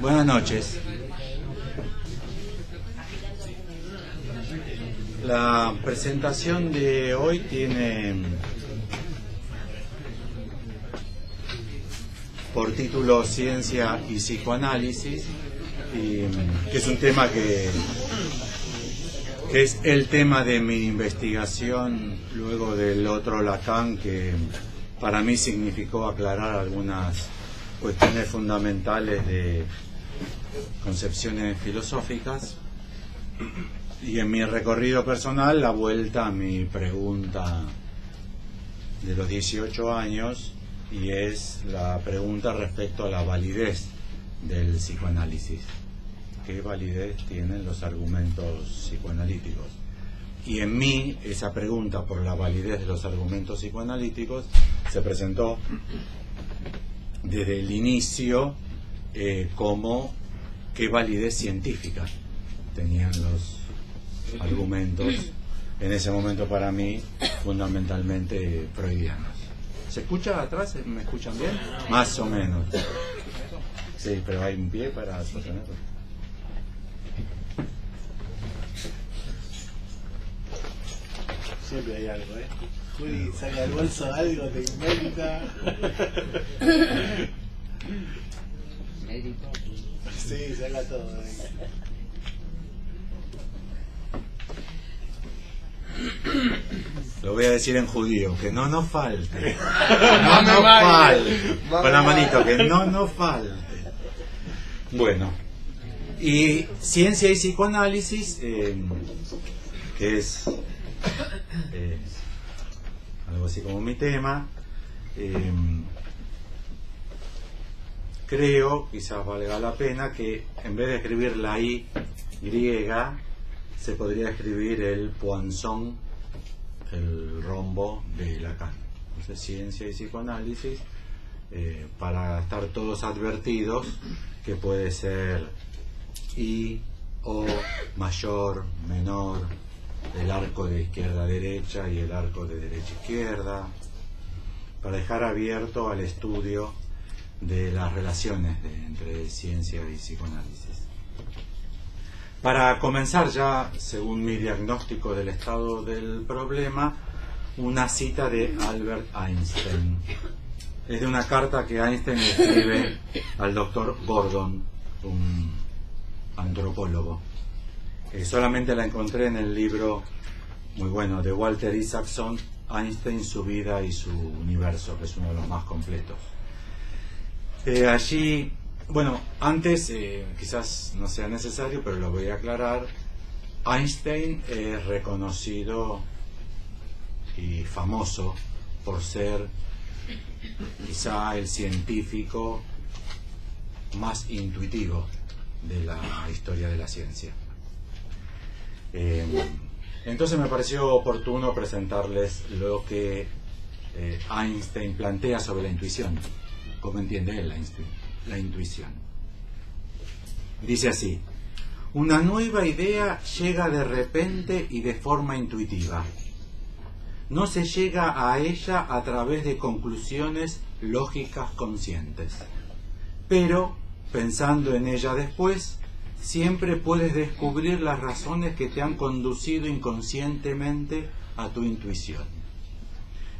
Buenas noches. La presentación de hoy tiene por título Ciencia y Psicoanálisis, y que es un tema que es el tema de mi investigación luego del otro Lacan, que para mí significó aclarar algunas cuestiones fundamentales de concepciones filosóficas, y en mi recorrido personal la vuelta a mi pregunta de los 18 años, y es la pregunta respecto a la validez del psicoanálisis. ¿Qué validez tienen los argumentos psicoanalíticos? Y en mí esa pregunta por la validez de los argumentos psicoanalíticos se presentó desde el inicio como qué validez científica tenían los argumentos, en ese momento para mí fundamentalmente freudianos. ¿Se escucha atrás? ¿Me escuchan bien? Más o menos. Sí, pero hay un pie para sostenerlo. Siempre hay algo, ¿eh? Juli saca del bolso algo, te inventa. Médico. Sí, saca todo. Lo voy a decir en judío, que no nos falte. No nos falte. Con la manito, que no nos falte. Bueno, y ciencia y psicoanálisis, que es algo así como mi tema, creo, quizás valga la pena, que en vez de escribir la I griega, se podría escribir el poinçon, el rombo de Lacan. Entonces, ciencia y psicoanálisis, para estar todos advertidos que puede ser I, O, mayor, menor, el arco de izquierda a derecha y el arco de derecha a izquierda, para dejar abierto al estudio de las relaciones entre ciencia y psicoanálisis. Para comenzar ya, según mi diagnóstico del estado del problema, una cita de Albert Einstein. Es de una carta que Einstein escribe al doctor Gordon, un antropólogo. Solamente la encontré en el libro muy bueno de Walter Isaacson, Einstein, su vida y su universo, que es uno de los más completos. Allí, bueno, antes, quizás no sea necesario, pero lo voy a aclarar. Einstein es reconocido y famoso por ser quizá el científico más intuitivo de la historia de la ciencia. Entonces me pareció oportuno presentarles lo que Einstein plantea sobre la intuición. ¿Cómo entiende él la intuición? Dice así: una nueva idea llega de repente y de forma intuitiva. No se llega a ella a través de conclusiones lógicas conscientes, pero pensando en ella después, siempre puedes descubrir las razones que te han conducido inconscientemente a tu intuición,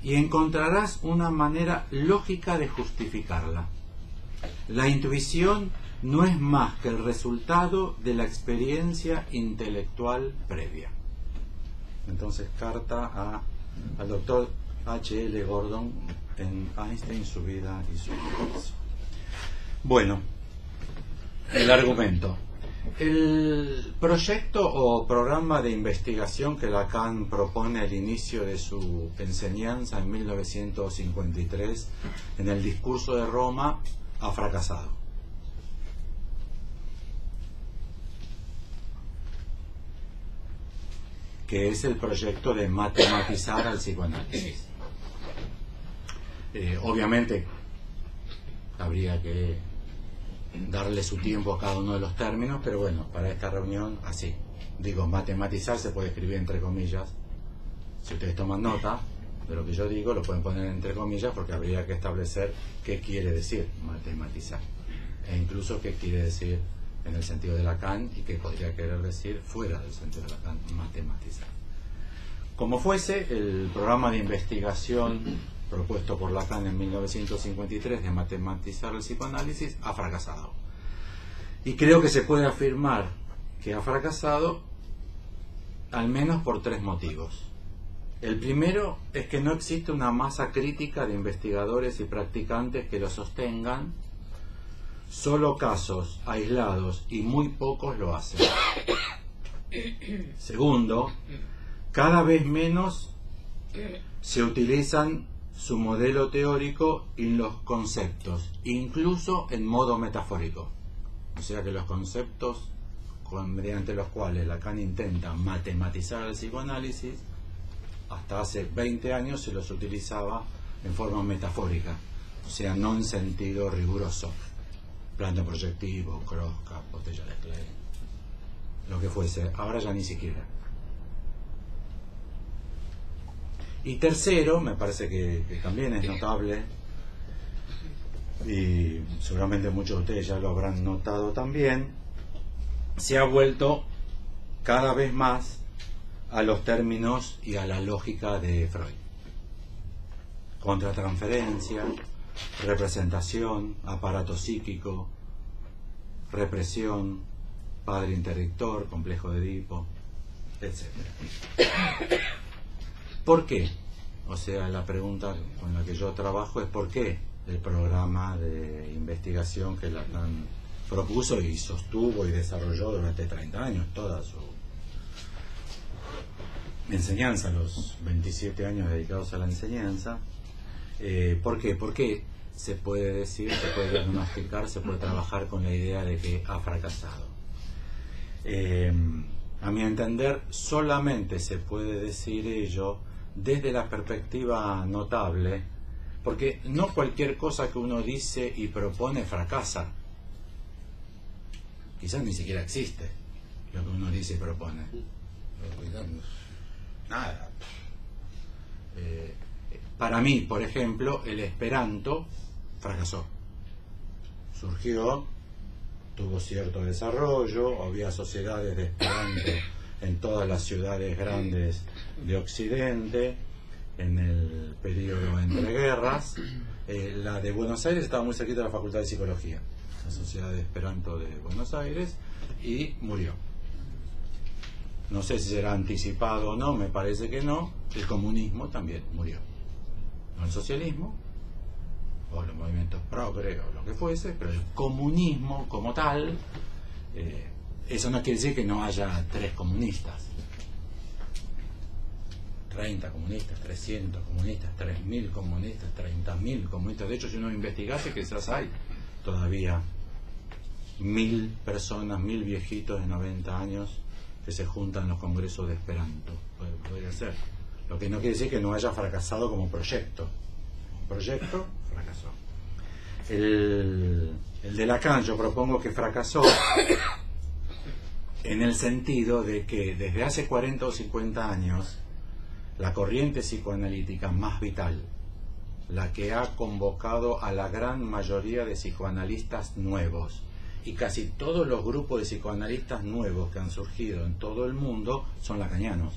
y encontrarás una manera lógica de justificarla. La intuición no es más que el resultado de la experiencia intelectual previa. Entonces, carta al doctor H.L. Gordon en Einstein, su vida y su universo. Bueno, el argumento. El proyecto o programa de investigación que Lacan propone al inicio de su enseñanza en 1953 en el discurso de Roma ha fracasado. Que es el proyecto de matematizar al psicoanálisis. Obviamente habría que darle su tiempo a cada uno de los términos, pero bueno, para esta reunión así. Digo, matematizar se puede escribir entre comillas. Si ustedes toman nota de lo que yo digo, lo pueden poner entre comillas, porque habría que establecer qué quiere decir matematizar. e incluso qué quiere decir en el sentido de Lacan y qué podría querer decir fuera del sentido de Lacan, matematizar. Como fuese, el programa de investigación propuesto por Lacan en 1953 de matematizar el psicoanálisis ha fracasado. Y creo que se puede afirmar que ha fracasado al menos por 3 motivos. El primero es que no existe una masa crítica de investigadores y practicantes que lo sostengan. Solo casos aislados y muy pocos lo hacen. Segundo, cada vez menos se utilizan su modelo teórico y los conceptos, incluso en modo metafórico. O sea que los conceptos mediante los cuales Lacan intenta matematizar el psicoanálisis, hasta hace 20 años se los utilizaba en forma metafórica, o sea, no en sentido riguroso. Plano proyectivo, Kroskap, botella de Klein, lo que fuese, ahora ya ni siquiera. Y tercero, me parece que también es notable, y seguramente muchos de ustedes ya lo habrán notado también, se ha vuelto cada vez más a los términos y a la lógica de Freud. Contratransferencia, representación, aparato psíquico, represión, padre interdictor, complejo de Edipo, etc. ¿Por qué? O sea, la pregunta con la que yo trabajo es ¿por qué el programa de investigación que Lacan propuso y sostuvo y desarrolló durante 30 años, toda su enseñanza, los 27 años dedicados a la enseñanza? ¿Por qué? Porque se puede decir, se puede diagnosticar, se puede trabajar con la idea de que ha fracasado. A mi entender, solamente se puede decir ello desde la perspectiva notable, porque no cualquier cosa que uno dice y propone fracasa. Quizás ni siquiera existe lo que uno dice y propone. Nada. Para mí, por ejemplo, el Esperanto fracasó. Surgió, tuvo cierto desarrollo, había sociedades de Esperanto en todas las ciudades grandes de Occidente, en el periodo entre guerras. La de Buenos Aires estaba muy cerquita de la Facultad de Psicología, la Sociedad de Esperanto de Buenos Aires, y murió. No sé si será anticipado o no, me parece que no. El comunismo también murió. No el socialismo, o los movimientos progre, o lo que fuese, pero el comunismo como tal, eso no quiere decir que no haya 3 comunistas. 30 comunistas, 300 comunistas, 3.000 comunistas, 30.000 comunistas. De hecho, si uno investigase, quizás hay todavía 1.000 personas, 1.000 viejitos de 90 años que se juntan en los congresos de Esperanto. Podría ser. Lo que no quiere decir que no haya fracasado como proyecto. Como proyecto, fracasó. El de Lacan yo propongo que fracasó en el sentido de que desde hace 40 o 50 años la corriente psicoanalítica más vital, la que ha convocado a la gran mayoría de psicoanalistas nuevos, y casi todos los grupos de psicoanalistas nuevos que han surgido en todo el mundo son lacanianos.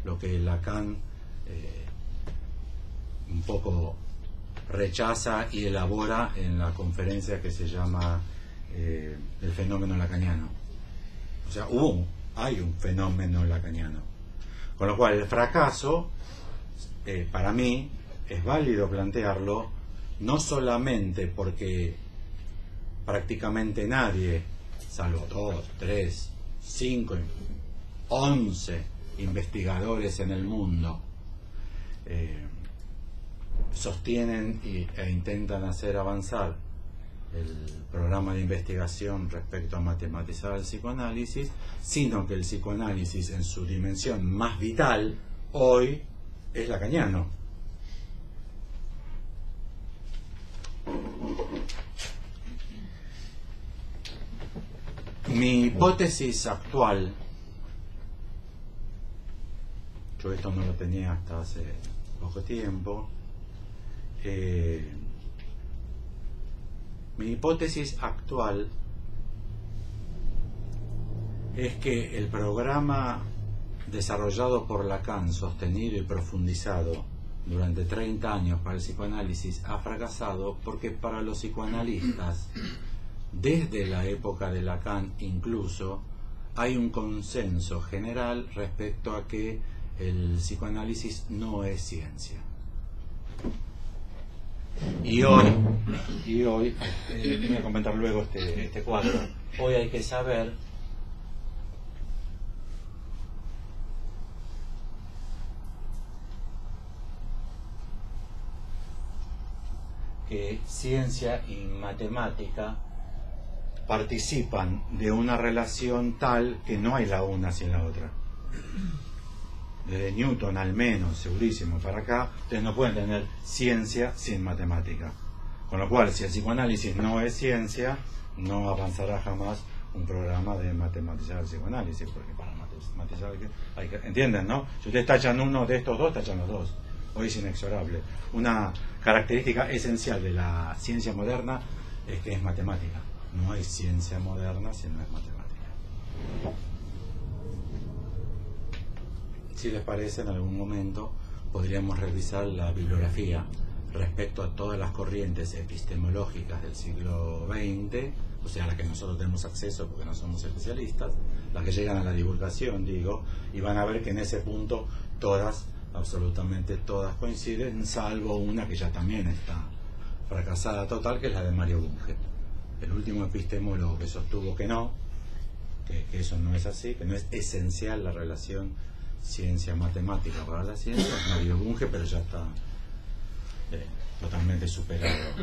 Lo que Lacan un poco rechaza y elabora en la conferencia que se llama el fenómeno lacaniano. O sea, hay un fenómeno lacaniano. Con lo cual el fracaso, para mí, es válido plantearlo, no solamente porque prácticamente nadie, salvo 2, 3, 5, 11 investigadores en el mundo, sostienen e intentan hacer avanzar el programa de investigación respecto a matematizar el psicoanálisis, sino que el psicoanálisis en su dimensión más vital hoy es lacaniano. Mi hipótesis actual, yo esto no lo tenía hasta hace poco tiempo, Mi hipótesis actual es que el programa desarrollado por Lacan, sostenido y profundizado durante 30 años para el psicoanálisis, ha fracasado porque para los psicoanalistas, desde la época de Lacan incluso, hay un consenso general respecto a que el psicoanálisis no es ciencia. Y hoy voy a comentar luego este cuadro, hoy hay que saber que ciencia y matemática participan de una relación tal que no hay la una sin la otra. Desde Newton al menos, segurísimo, para acá, ustedes no pueden tener ciencia sin matemática. Con lo cual, si el psicoanálisis no es ciencia, no avanzará jamás un programa de matematizar el psicoanálisis, porque para matematizar hay que... ¿Entienden, no? Si ustedes tachan uno de estos dos, tachan los dos. Hoy es inexorable. Una característica esencial de la ciencia moderna es que es matemática. No hay ciencia moderna si no es matemática. Si les parece, en algún momento podríamos revisar la bibliografía respecto a todas las corrientes epistemológicas del siglo XX, o sea, a las que nosotros tenemos acceso porque no somos especialistas, las que llegan a la divulgación, digo, y van a ver que en ese punto todas, absolutamente todas coinciden, salvo una que ya también está fracasada total, que es la de Mario Bunge, el último epistemólogo que sostuvo que no, que eso no es así, que no es esencial la relación ciencia-matemática para la ciencia, es Mario Bunge, pero ya está totalmente superado.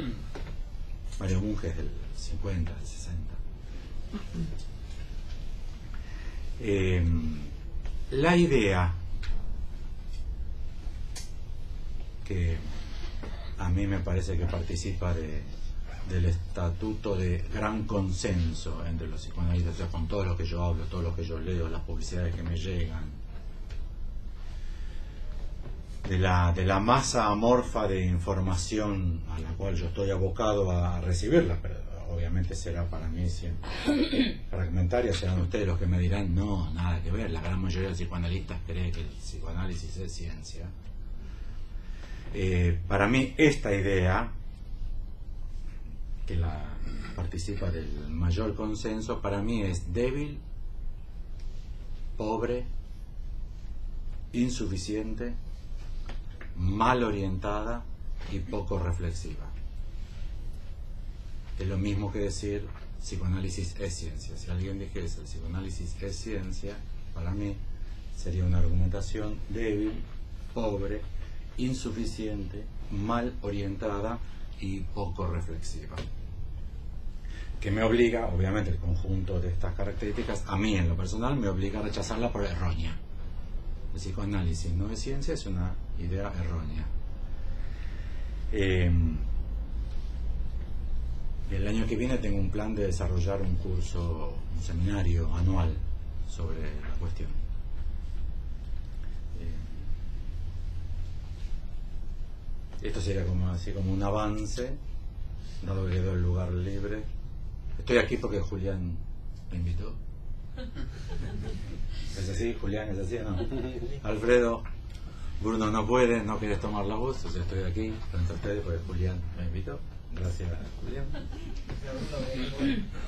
Mario Bunge es del 50, del 60. La idea que a mí me parece que participa del estatuto de gran consenso entre los psicoanalistas, o sea, con todo lo que yo hablo, todo lo que yo leo, las publicidades que me llegan, de la masa amorfa de información a la cual yo estoy abocado a recibirla, pero obviamente será para mí siempre fragmentaria, serán ustedes los que me dirán, no, nada que ver, la gran mayoría de los psicoanalistas cree que el psicoanálisis es ciencia. Para mí esta idea, que la participa del mayor consenso, para mí es débil, pobre, insuficiente, mal orientada y poco reflexiva. Es lo mismo que decir psicoanálisis es ciencia. Si alguien dijese el psicoanálisis es ciencia, para mí sería una argumentación débil, pobre, insuficiente, mal orientada y poco reflexiva, que me obliga, obviamente el conjunto de estas características, a mí en lo personal me obliga a rechazarla por errónea. El psicoanálisis no es ciencia, es una idea errónea. El año que viene tengo un plan de desarrollar un curso, un seminario anual sobre la cuestión. Esto sería como un avance, dado que quedó el lugar libre. Estoy aquí porque Julián me invitó. ¿Es así, Julián? ¿Es así o no? Alfredo, Bruno no puede, no quieres tomar la voz, o sea, estoy aquí frente a ustedes porque Julián me invitó. Gracias, Julián.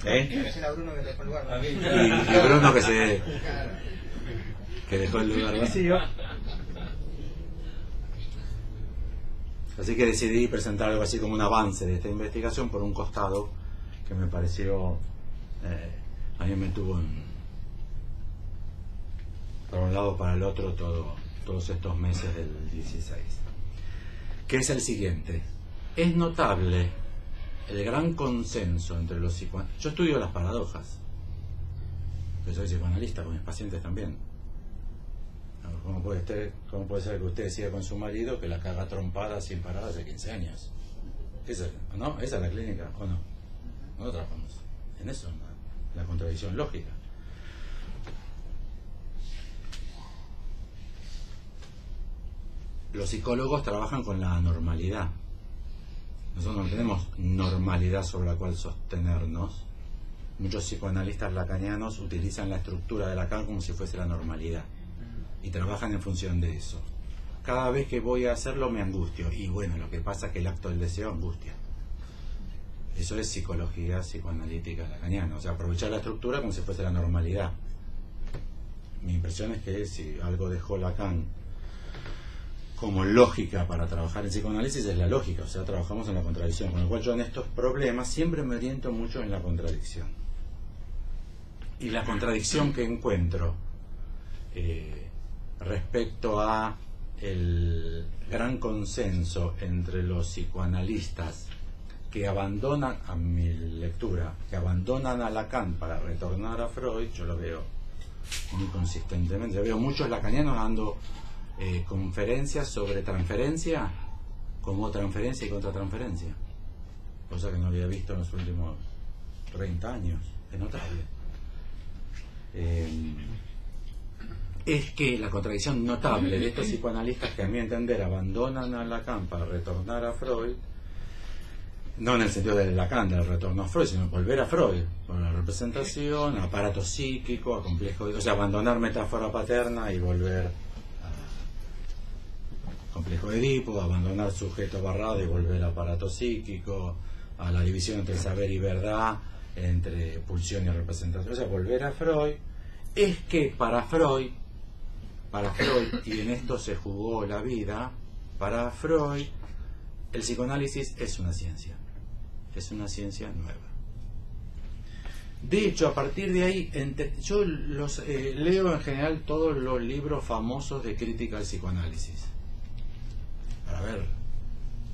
Era Bruno que dejó el lugar. Y Bruno que dejó el lugar vacío. Así que decidí presentar algo así como un avance de esta investigación por un costado que me pareció, a mí me tuvo para un lado para el otro todos estos meses del 16, que es el siguiente. Es notable el gran consenso entre los psicoanalistas. Yo estudio las paradojas, yo soy psicoanalista con mis pacientes también. ¿Cómo puede ser que usted siga con su marido que la caga trompada sin parar hace 15 años? ¿Esa es la clínica o no? No trabajamos en eso, la contradicción lógica. Los psicólogos trabajan con la normalidad. Nosotros no tenemos normalidad sobre la cual sostenernos. Muchos psicoanalistas lacanianos utilizan la estructura de Lacan como si fuese la normalidad y trabajan en función de eso. Cada vez que voy a hacerlo me angustio, y bueno, lo que pasa es que el acto del deseo angustia. Eso es psicología psicoanalítica lacaniana, o sea, aprovechar la estructura como si fuese la normalidad. Mi impresión es que si algo dejó Lacan como lógica para trabajar en psicoanálisis es la lógica, o sea, trabajamos en la contradicción, con lo cual yo en estos problemas siempre me oriento mucho en la contradicción. Y la contradicción que encuentro respecto a el gran consenso entre los psicoanalistas que abandonan, a mi lectura, que abandonan a Lacan para retornar a Freud, yo lo veo muy consistentemente. Yo veo muchos lacanianos dando conferencias sobre transferencia, como transferencia y contratransferencia, cosa que no había visto en los últimos 30 años. Es notable. Es que la contradicción notable de estos psicoanalistas que a mi entender abandonan a Lacan para retornar a Freud, no en el sentido de Lacan, del retorno a Freud, sino volver a Freud, por la representación, a aparato psíquico, a complejo, o sea, abandonar metáfora paterna y volver a complejo de Edipo, abandonar sujeto barrado y volver a aparato psíquico, a la división entre saber y verdad, entre pulsión y representación, o sea, volver a Freud. Es que para Freud, y en esto se jugó la vida, para Freud el psicoanálisis es una ciencia nueva. De hecho, a partir de ahí, yo leo en general todos los libros famosos de crítica al psicoanálisis, para ver,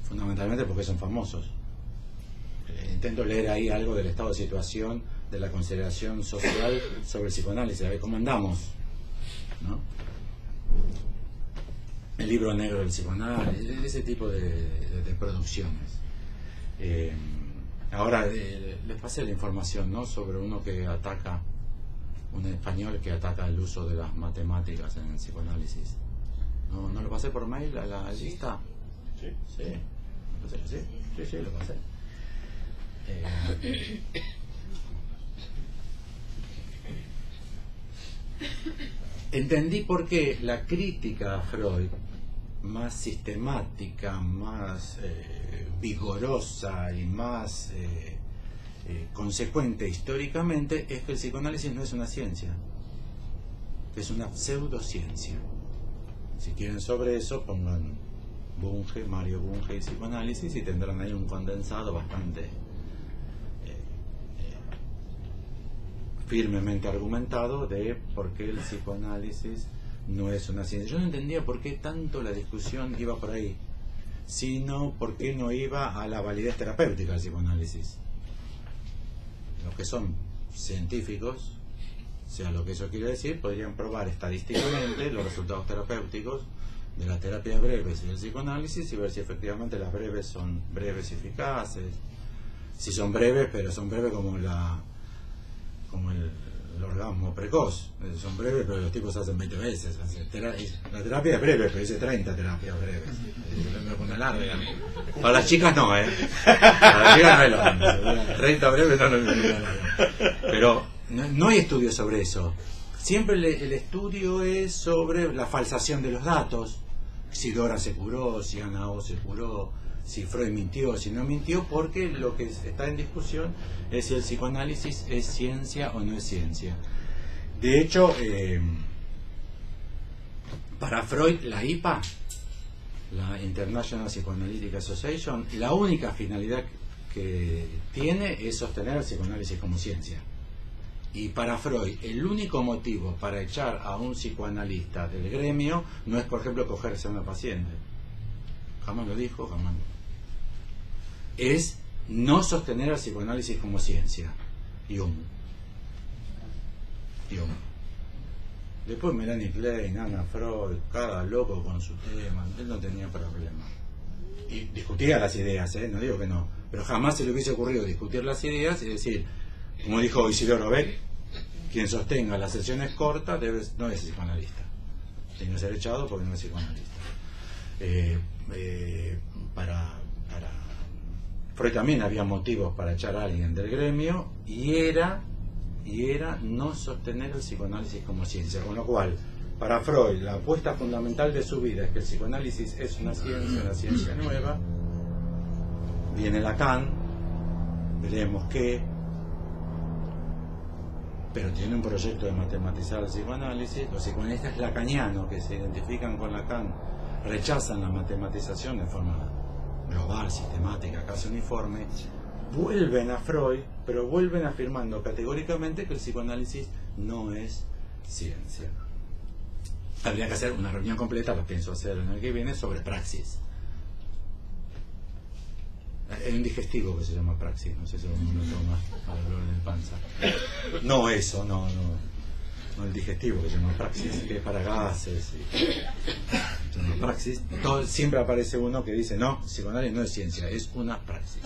fundamentalmente porque son famosos. Intento leer ahí algo del estado de situación de la consideración social sobre el psicoanálisis, a ver cómo andamos, ¿no? El libro negro del psicoanálisis, ese tipo de producciones. Ahora les pasé la información, ¿no?, sobre uno que ataca, un español que ataca el uso de las matemáticas en el psicoanálisis. ¿No lo pasé por mail a la lista? Sí. Sí, lo pasé. Entendí por qué la crítica a Freud, más sistemática, más vigorosa y más consecuente históricamente, es que el psicoanálisis no es una ciencia, es una pseudociencia. Si quieren sobre eso, pongan Bunge, Mario Bunge y psicoanálisis, y tendrán ahí un condensado bastante firmemente argumentado de por qué el psicoanálisis no es una ciencia. Yo no entendía por qué tanto la discusión iba por ahí, sino por qué no iba a la validez terapéutica del psicoanálisis. Los que son científicos, sea lo que eso quiere decir, podrían probar estadísticamente los resultados terapéuticos de las terapias breves y del psicoanálisis y ver si efectivamente las breves son breves y eficaces, si son breves, pero son breves como el orgasmo precoz, son breves pero los tipos hacen 20 veces. La terapia es breve, pero dice 30 terapias breves, me pone larga. Para las chicas no, para las chicas no es lo mismo, 30 breves no es lo mismo. Pero no hay estudios sobre eso. Siempre el estudio es sobre la falsación de los datos, si Dora se curó, si Ana O se curó, si Freud mintió, si no mintió, porque lo que está en discusión es si el psicoanálisis es ciencia o no es ciencia. De hecho, para Freud, la IPA, la International Psychoanalytic Association, la única finalidad que tiene es sostener el psicoanálisis como ciencia. Y para Freud, el único motivo para echar a un psicoanalista del gremio no es, por ejemplo, cogerse a una paciente. Jamás lo dijo, jamás. Es no sostener el psicoanálisis como ciencia. Jung. Después Melanie Klein, Anna Freud, cada loco con su tema, él no tenía problema. Y discutía las ideas, no digo que no, pero jamás se le hubiese ocurrido discutir las ideas y decir, como dijo Isidoro Beck, quien sostenga las sesiones cortas no es psicoanalista, tiene que ser echado porque no es psicoanalista. Para Freud también había motivos para echar a alguien del gremio, y era no sostener el psicoanálisis como ciencia, con lo cual, para Freud, la apuesta fundamental de su vida es que el psicoanálisis es una ciencia nueva. Viene Lacan, veremos qué, pero tiene un proyecto de matematizar el psicoanálisis. Los psicoanalistas lacanianos que se identifican con Lacan rechazan la matematización de forma global, sistemática, casi uniforme. Vuelven a Freud, pero vuelven afirmando categóricamente que el psicoanálisis no es ciencia. Habría que hacer una reunión completa, lo pienso hacer en el que viene, sobre praxis. Hay un digestivo que se llama praxis, no sé si uno lo toma para el dolor de panza. No eso, no el digestivo que se llama praxis, que es para gases. Praxis, siempre aparece uno que dice, no, psicoanálisis no es ciencia, es una praxis.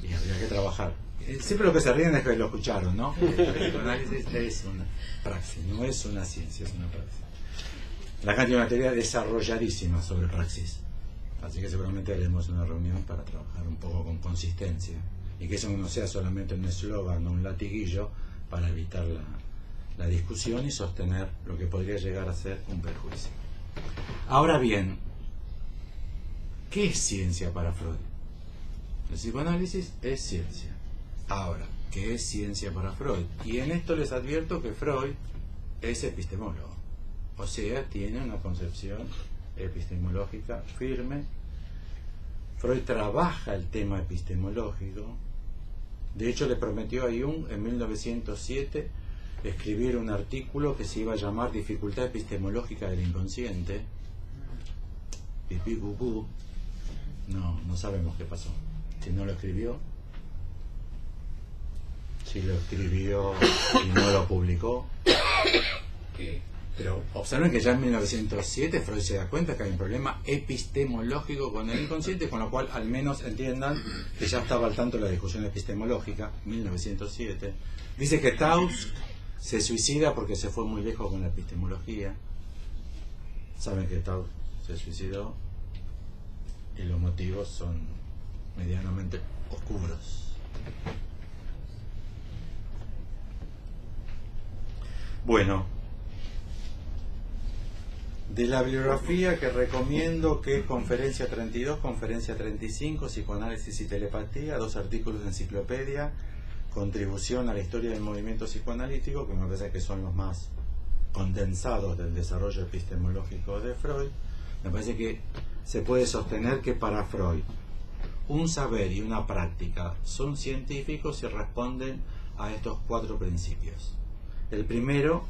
Y habría que trabajar. Siempre lo que se ríen es que lo escucharon, ¿no? El psicoanálisis es una praxis, no es una ciencia, es una praxis. Lacan tiene una teoría desarrolladísima sobre praxis. Así que seguramente haremos una reunión para trabajar un poco con consistencia. Y que eso no sea solamente un eslogan o un latiguillo para evitar la discusión y sostener lo que podría llegar a ser un perjuicio. Ahora bien, ¿qué es ciencia para Freud? El psicoanálisis es ciencia. Ahora, ¿qué es ciencia para Freud? Y en esto les advierto que Freud es epistemólogo. O sea, tiene una concepción epistemológica firme. Freud trabaja el tema epistemológico. De hecho, le prometió a Jung en 1907 escribir un artículo que se iba a llamar Dificultad epistemológica del inconsciente. Pipí cucú. No sabemos qué pasó. Si no lo escribió, si lo escribió y no lo publicó. Pero observen que ya en 1907 Freud se da cuenta que hay un problema epistemológico con el inconsciente, con lo cual al menos entiendan que ya estaba al tanto de la discusión epistemológica. 1907 dice que Tausk se suicida porque se fue muy lejos con la epistemología. Saben que Tausk se suicidó y los motivos son medianamente oscuros. Bueno, de la bibliografía que recomiendo, que es Conferencia 32, Conferencia 35, Psicoanálisis y Telepatía, 2 artículos de enciclopedia, Contribución a la historia del movimiento psicoanalítico, que me parece que son los más condensados del desarrollo epistemológico de Freud. Me parece que se puede sostener que para Freud un saber y una práctica son científicos y responden a estos 4 principios. El primero,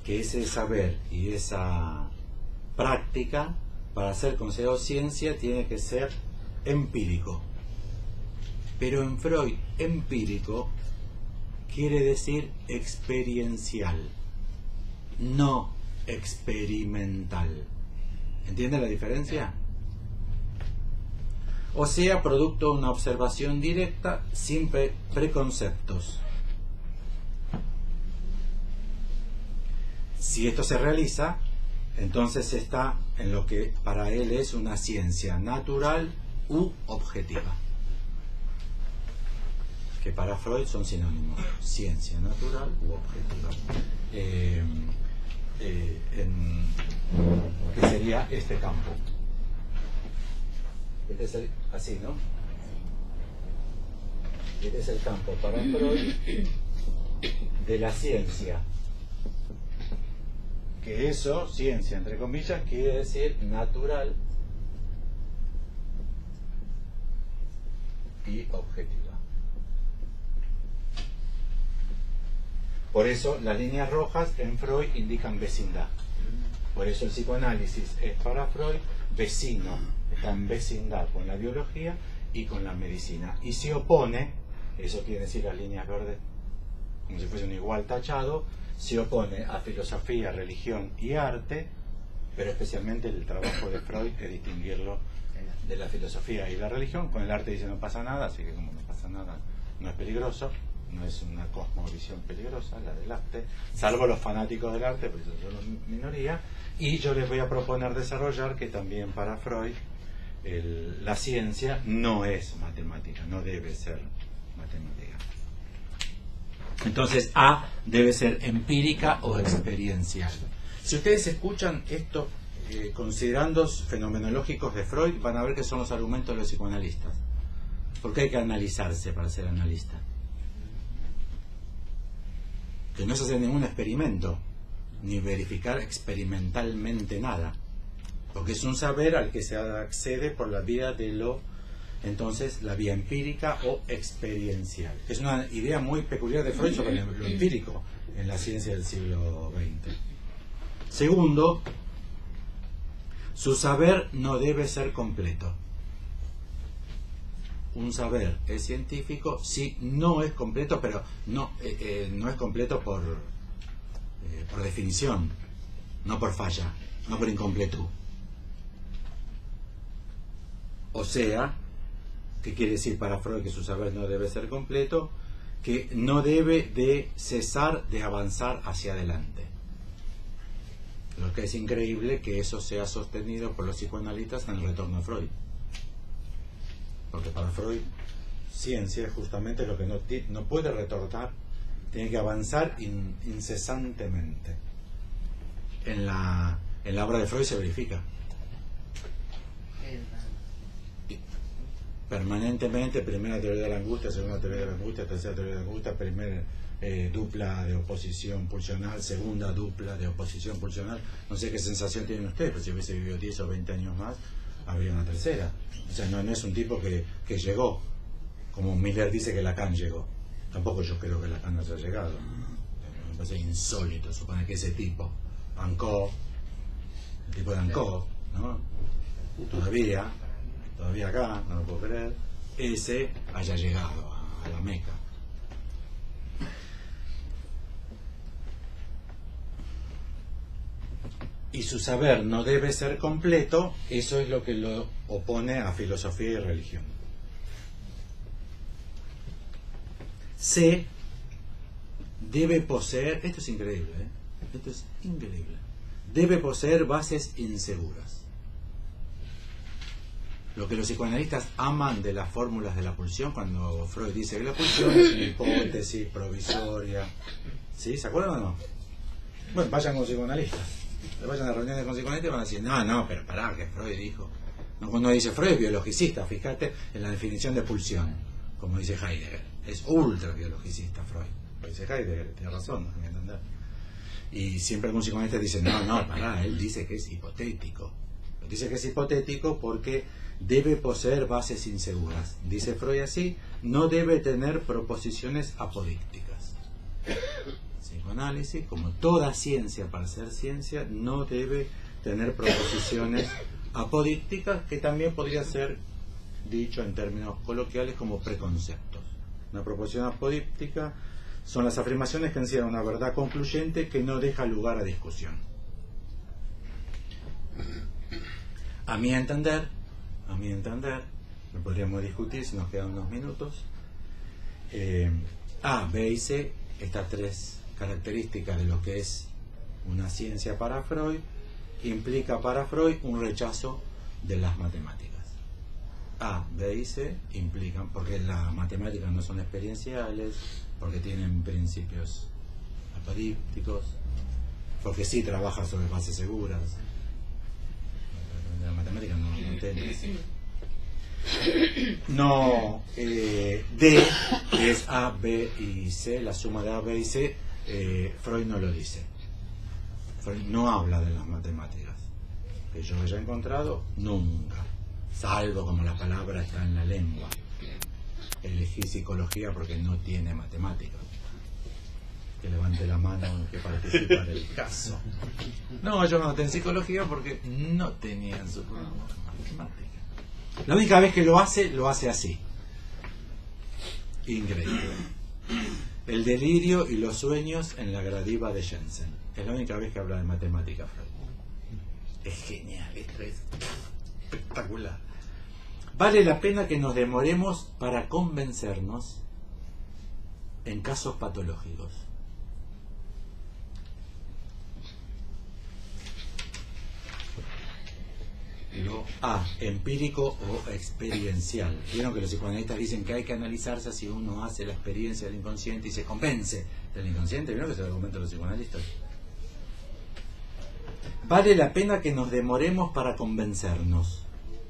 que ese saber y esa práctica, para ser considerado ciencia, tiene que ser empírico. Pero en Freud, empírico quiere decir experiencial, no experimental. ¿Entiende la diferencia? O sea, producto de una observación directa sin preconceptos. Si esto se realiza, entonces está en lo que para él es una ciencia natural u objetiva, que para Freud son sinónimos: ciencia natural u objetiva. Que sería este campo. Este es el, así, ¿no? Este es el campo para Freud de la ciencia. Que eso, ciencia entre comillas, quiere decir natural y objetiva. Por eso las líneas rojas en Freud indican vecindad. Por eso el psicoanálisis es para Freud vecino, está en vecindad con la biología y con la medicina. Y se opone, eso quiere decir las líneas verdes, como si fuese un igual tachado, se opone a filosofía, religión y arte, pero especialmente el trabajo de Freud es distinguirlo de la filosofía y la religión. Con el arte dice no pasa nada, así que como no pasa nada, no es peligroso. no es una cosmovisión peligrosa la del arte, salvo los fanáticos del arte, pues son una minoría, y yo les voy a proponer desarrollar que también para Freud la ciencia no es matemática, no debe ser matemática. Entonces A debe ser empírica o experiencial. Si ustedes escuchan esto considerandos fenomenológicos de Freud, van a ver que son los argumentos de los psicoanalistas, porque hay que analizarse para ser analista, que no es hacer ningún experimento ni verificar experimentalmente nada, porque es un saber al que se accede por la vía de entonces la vía empírica o experiencial. Es una idea muy peculiar de Freud sobre lo empírico en la ciencia del siglo XX. Segundo, su saber no debe ser completo. Un saber es científico si no es completo, pero no es completo por definición, no por falla, no por incompletud. O sea, ¿qué quiere decir para Freud que su saber no debe ser completo? Que no debe de cesar de avanzar hacia adelante. Lo que es increíble que eso sea sostenido por los psicoanalistas en el retorno a Freud. Porque para Freud, ciencia es justamente lo que no puede retornar, tiene que avanzar incesantemente. En la obra de Freud se verifica. Permanentemente, primera teoría de la angustia, segunda teoría de la angustia, tercera teoría de la angustia, primera dupla de oposición pulsional, segunda dupla de oposición pulsional. No sé qué sensación tienen ustedes, pero si hubiese vivido 10 o 20 años más, habría una tercera. O sea, no es un tipo que llegó, como Miller dice que Lacan llegó. Tampoco yo creo que Lacan haya llegado. Me parece insólito suponer que ese tipo, Ancó, el tipo de Ancó, ¿no? Todavía acá, no lo puedo creer, ese haya llegado a la Meca. Y su saber no debe ser completo, eso es lo que lo opone a filosofía y religión. C debe poseer, esto es increíble, esto es increíble, debe poseer bases inseguras. Lo que los psicoanalistas aman de las fórmulas de la pulsión, cuando Freud dice que la pulsión es una hipótesis provisoria, ¿sí? ¿Se acuerdan o no? Bueno, vayan con psicoanalistas, vayan a reuniones con psicoanalistas y van a decir, no, pero pará, que Freud dijo. No, cuando dice Freud es biologicista, fíjate en la definición de pulsión, como dice Heidegger, es ultra biologicista Freud. Lo dice Heidegger, tiene razón, no hay que entender. Y siempre algún psicoanalista dice, no, pará, él dice que es hipotético. Dice que es hipotético porque debe poseer bases inseguras. Dice Freud así, no debe tener proposiciones apodícticas. Psicoanálisis, como toda ciencia para ser ciencia, no debe tener proposiciones apodícticas, que también podría ser dicho en términos coloquiales como preconceptos. Una proposición apodíctica son las afirmaciones que encierran una verdad concluyente que no deja lugar a discusión. A mi entender, lo podríamos discutir si nos quedan unos minutos. A, B y C, estas tres características de lo que es una ciencia para Freud, implica para Freud un rechazo de las matemáticas. A, B y C implican, porque las matemáticas no son experienciales, porque tienen principios apodícticos, porque sí trabaja sobre bases seguras. La matemática no entiende. No, D, que es A, B y C, la suma de A, B y C, Freud no lo dice. Freud no habla de las matemáticas. Que yo haya encontrado, nunca. Salvo como la palabra está en la lengua. Elegí psicología porque no tiene matemáticas. Que levante la mano que participa del caso. No, yo me anoté en psicología porque no tenía en su programa matemática. La única vez que lo hace así. Increíble. El delirio y los sueños en la gradiva de Jensen. Es la única vez que habla de matemática, Freud. Es genial, esto es espectacular. Vale la pena que nos demoremos para convencernos en casos patológicos. Lo A, empírico o experiencial. Vieron que los psicoanalistas dicen que hay que analizarse si uno hace la experiencia del inconsciente y se convence del inconsciente. ¿Vieron que es el argumento de los psicoanalistas? Vale la pena que nos demoremos para convencernos,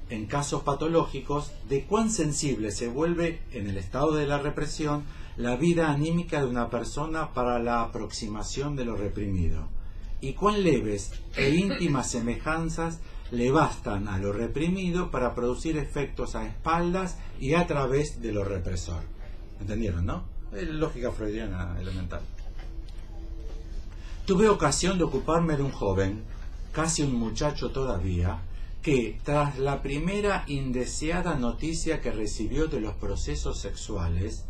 en casos patológicos, de cuán sensible se vuelve, en el estado de la represión, la vida anímica de una persona para la aproximación de lo reprimido, y cuán leves e íntimas semejanzas le bastan a lo reprimido para producir efectos a espaldas y a través de lo represor. ¿Entendieron, no? Es lógica freudiana elemental. Tuve ocasión de ocuparme de un joven, casi un muchacho todavía, que, tras la primera indeseada noticia que recibió de los procesos sexuales,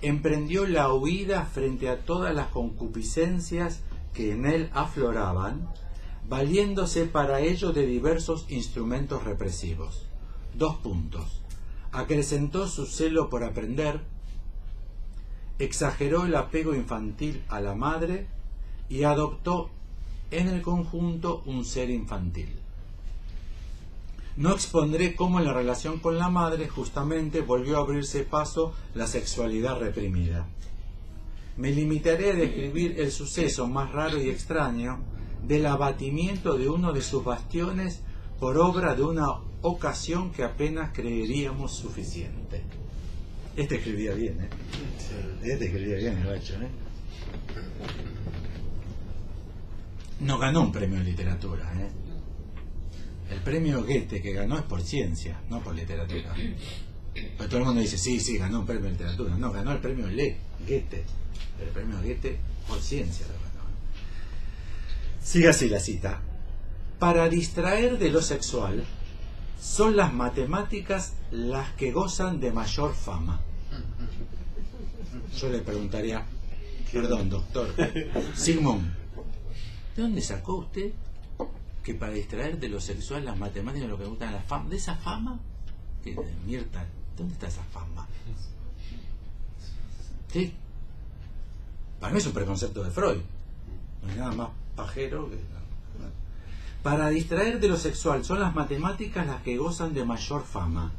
emprendió la huida frente a todas las concupiscencias que en él afloraban, valiéndose para ello de diversos instrumentos represivos. 2 puntos. Acrecentó su celo por aprender, exageró el apego infantil a la madre y adoptó en el conjunto un ser infantil. No expondré cómo en la relación con la madre justamente volvió a abrirse paso la sexualidad reprimida. Me limitaré a describir el suceso más raro y extraño del abatimiento de uno de sus bastiones por obra de una ocasión que apenas creeríamos suficiente. Este escribía bien, ¿eh? Este escribía bien, el gacho, ¿eh? No ganó un premio de literatura, ¿eh? El premio Goethe que ganó es por ciencia, no por literatura. Pero todo el mundo dice, sí, ganó un premio de literatura. No, ganó el premio Goethe. El premio Goethe por ciencia lo ganó. Sigue así la cita. Para distraer de lo sexual, son las matemáticas las que gozan de mayor fama. Yo le preguntaría, perdón, doctor Sigmund, ¿de dónde sacó usted que para distraer de lo sexual las matemáticas lo que gustan la fama? ¿De esa fama? ¿Qué mierda? ¿Dónde está esa fama? ¿Sí? Para mí es un preconcepto de Freud. No hay nada más pajero que... Para distraer de lo sexual son las matemáticas las que gozan de mayor fama.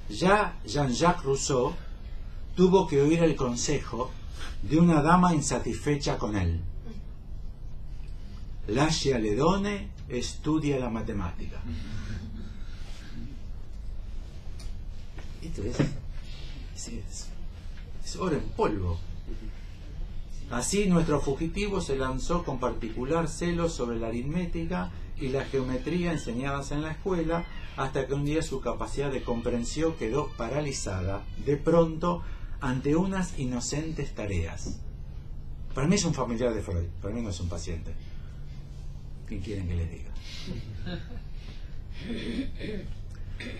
Ya Jean-Jacques Rousseau tuvo que oír el consejo de una dama insatisfecha con él. Lascia le donne, estudia la matemática. Esto es oro en polvo. Así nuestro fugitivo se lanzó con particular celo sobre la aritmética y la geometría enseñadas en la escuela, hasta que un día su capacidad de comprensión quedó paralizada de pronto ante unas inocentes tareas. Para mí es un familiar de Freud, para mí no es un paciente. ¿Qué quieren que les diga?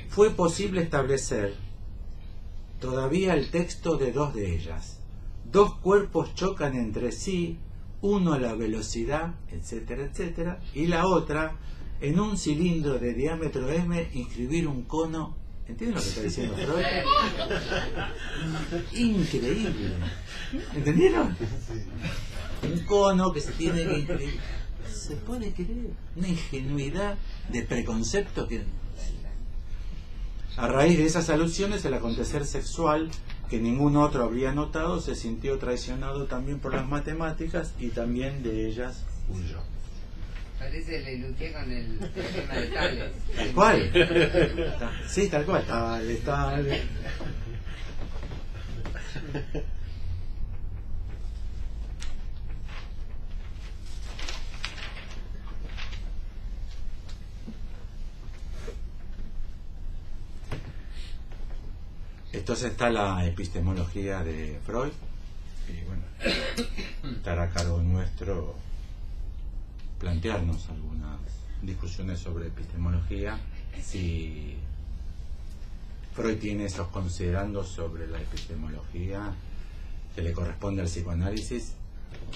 Fue posible establecer todavía el texto de 2 de ellas. 2 cuerpos chocan entre sí, uno a la velocidad, etcétera, etcétera, y la otra, en un cilindro de diámetro m, inscribir un cono. ¿Entienden lo que está diciendo Freud? Increíble. ¿Entendieron? Un cono que se tiene que inscribir. ¿Se puede creer? Una ingenuidad de preconcepto que... A raíz de esas alusiones, el acontecer sexual que ningún otro habría notado se sintió traicionado también por las matemáticas y también de ellas huyó. Parece Lelutier con el tema de Tales. ¿Tal cual? Sí, tal cual. Tal. Entonces está la epistemología de Freud, y bueno, estará a cargo nuestro plantearnos algunas discusiones sobre epistemología, si Freud tiene esos considerandos sobre la epistemología que le corresponde al psicoanálisis.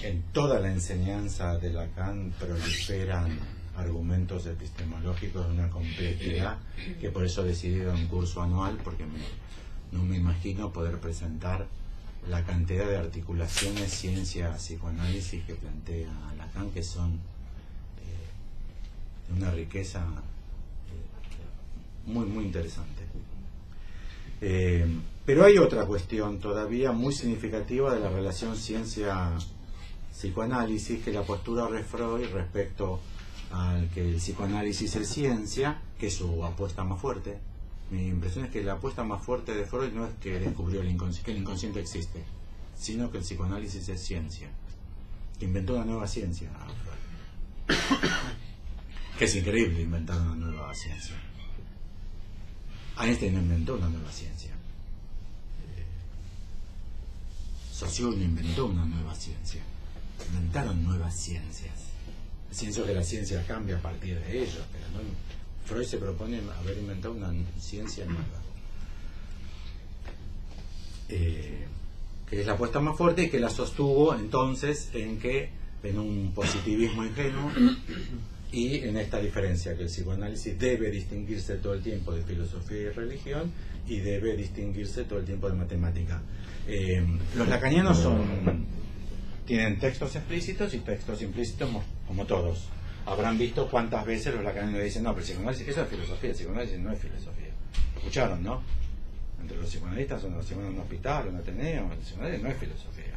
En toda la enseñanza de Lacan proliferan argumentos epistemológicos de una complejidad que por eso he decidido un curso anual, porque no me imagino poder presentar la cantidad de articulaciones, ciencia, psicoanálisis que plantea Lacan, que son de una riqueza muy interesante. Pero hay otra cuestión todavía muy significativa de la relación ciencia-psicoanálisis, que es la postura de Freud respecto al que el psicoanálisis es ciencia, que es su apuesta más fuerte. Mi impresión es que la apuesta más fuerte de Freud no es que descubrió que el inconsciente existe, sino que el psicoanálisis es ciencia, que inventó una nueva ciencia, Freud. Que es increíble inventar una nueva ciencia. Einstein no inventó una nueva ciencia. Saussure no inventó una nueva ciencia. Inventaron nuevas ciencias. Pienso que la ciencia cambia a partir de ellos, pero no, Freud se propone haber inventado una ciencia nueva. Que es la apuesta más fuerte y que la sostuvo entonces en un positivismo ingenuo y en esta diferencia, que el psicoanálisis debe distinguirse todo el tiempo de filosofía y religión y debe distinguirse todo el tiempo de matemática. Los lacanianos tienen textos explícitos y textos implícitos como todos. Habrán visto cuántas veces los lacanianos dicen, no, pero el psicoanálisis, eso es filosofía, el psicoanálisis no es filosofía. Escucharon, ¿no? Entre los psicoanalistas son los psicoanalistas en un hospital, un ateneo, el psicoanálisis no es filosofía.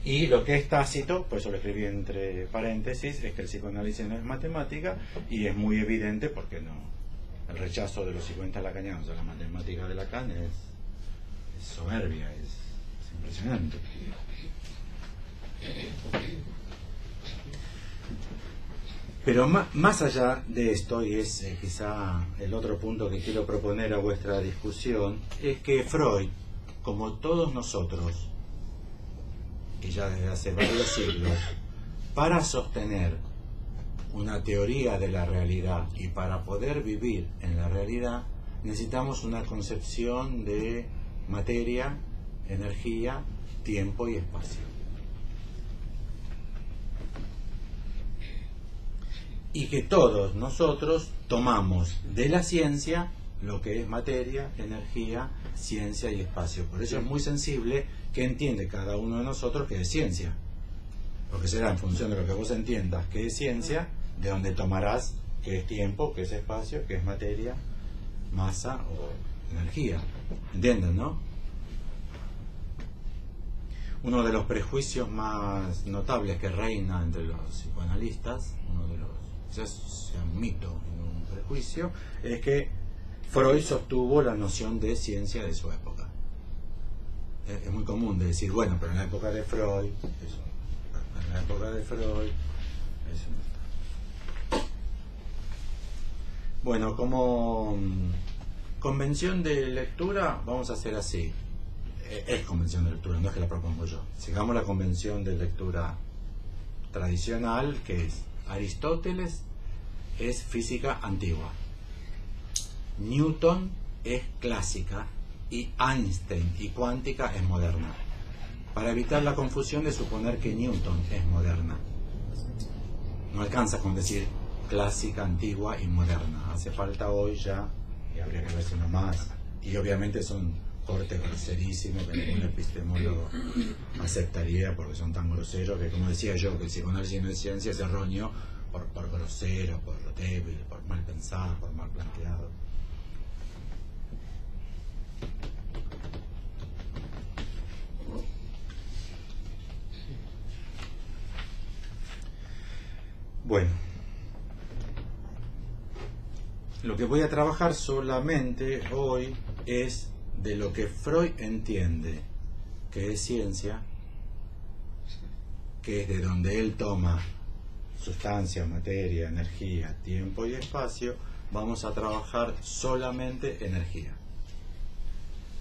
Y lo que es tácito, por eso lo escribí entre paréntesis, es que el psicoanálisis no es matemática, y es muy evidente porque no. El rechazo de los psicoanalistas lacanianos a la matemática de Lacan es soberbia, es impresionante. Pero más allá de esto, y es quizá el otro punto que quiero proponer a vuestra discusión, es que Freud, como todos nosotros, y ya desde hace varios siglos, para sostener una teoría de la realidad y para poder vivir en la realidad, necesitamos una concepción de materia, energía, tiempo y espacio. Y que todos nosotros tomamos de la ciencia lo que es materia, energía, ciencia y espacio. Por eso es muy sensible que entiende cada uno de nosotros que es ciencia. Porque será en función de lo que vos entiendas que es ciencia, de donde tomarás que es tiempo, que es espacio, que es materia, masa o energía. ¿Entienden, no? Uno de los prejuicios más notables que reina entre los psicoanalistas, quizás sea un mito, un prejuicio, es que Freud sostuvo la noción de ciencia de su época. Es muy común de decir, bueno, pero en la época de Freud, eso, en la época de Freud, eso no está. Bueno, como convención de lectura, vamos a hacer así. Es convención de lectura, no es que la propongo yo. Sigamos la convención de lectura tradicional, que es Aristóteles es física antigua, Newton es clásica y Einstein y cuántica es moderna, para evitar la confusión de suponer que Newton es moderna. No alcanza con decir clásica, antigua y moderna. Hace falta hoy ya, y habría que ver si no más, y obviamente son cortes groserísimos que ningún epistemólogo aceptaría porque son tan groseros que, como decía yo, que el psicoanálisis no es ciencia, es erróneo por grosero, por débil, por mal pensado, por mal planteado. Bueno, lo que voy a trabajar solamente hoy es de lo que Freud entiende que es ciencia, que es de donde él toma sustancia, materia, energía, tiempo y espacio. Vamos a trabajar solamente energía.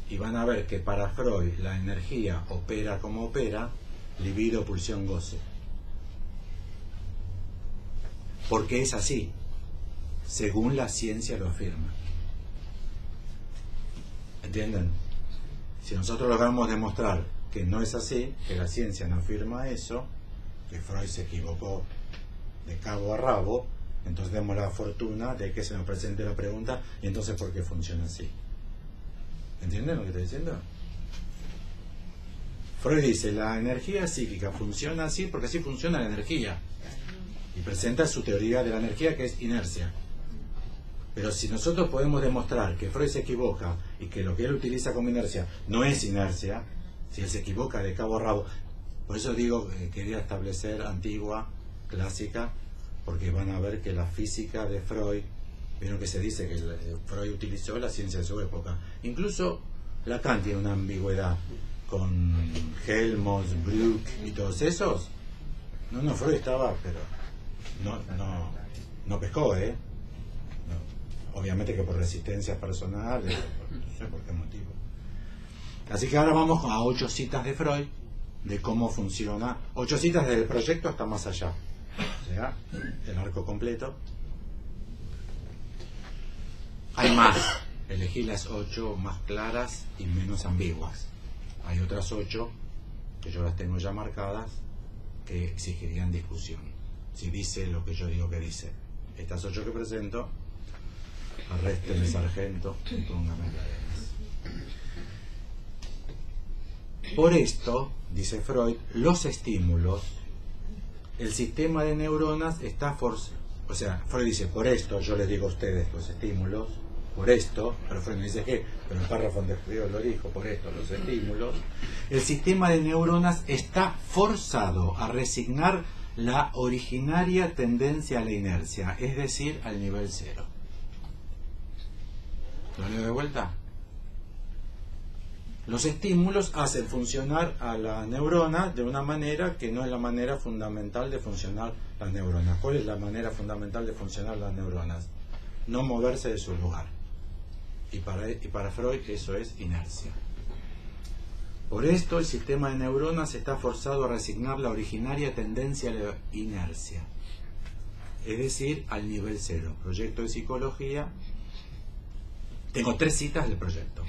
Y van a ver que para Freud la energía opera como opera, libido, pulsión, goce. Porque es así, según la ciencia lo afirma. ¿Entienden? Si nosotros logramos demostrar que no es así, que la ciencia no afirma eso, que Freud se equivocó de cabo a rabo, entonces demos la fortuna de que se nos presente la pregunta, y entonces ¿por qué funciona así? ¿Entienden lo que estoy diciendo? Freud dice, la energía psíquica funciona así porque así funciona la energía. Y presenta su teoría de la energía, que es inercia. Pero si nosotros podemos demostrar que Freud se equivoca y que lo que él utiliza como inercia no es inercia, si él se equivoca de cabo a rabo, por eso digo que quería establecer antigua, clásica, porque van a ver que la física de Freud, vieron que se dice que Freud utilizó la ciencia de su época. Incluso Lacan tiene una ambigüedad con Helmholtz, Bruck y todos esos. No, Freud estaba, pero no pescó, No. Obviamente que por resistencia personal, no sé por qué motivo. Así que ahora vamos a 8 citas de Freud, de cómo funciona, 8 citas desde el proyecto hasta más allá, o sea, el arco completo. Hay más, elegí las 8 más claras y menos ambiguas. Hay otras 8 que yo las tengo ya marcadas que exigirían discusión, si dice lo que yo digo que dice. Estas 8 que presento, arrésteme sargento y póngame cadenas. Por esto, dice Freud, los estímulos, el sistema de neuronas está forzado. O sea, Freud dice, por esto, yo les digo a ustedes los estímulos, por esto, pero Freud no dice qué, pero el párrafo donde escribió lo dijo, por esto, los estímulos, el sistema de neuronas está forzado a resignar la originaria tendencia a la inercia, es decir, al nivel cero. ¿Lo leo de vuelta? Los estímulos hacen funcionar a la neurona de una manera que no es la manera fundamental de funcionar las neuronas. ¿Cuál es la manera fundamental de funcionar las neuronas? No moverse de su lugar. Y para Freud eso es inercia. Por esto el sistema de neuronas está forzado a resignar la originaria tendencia a la inercia, es decir, al nivel cero. Proyecto de psicología. Tengo 3 citas del proyecto.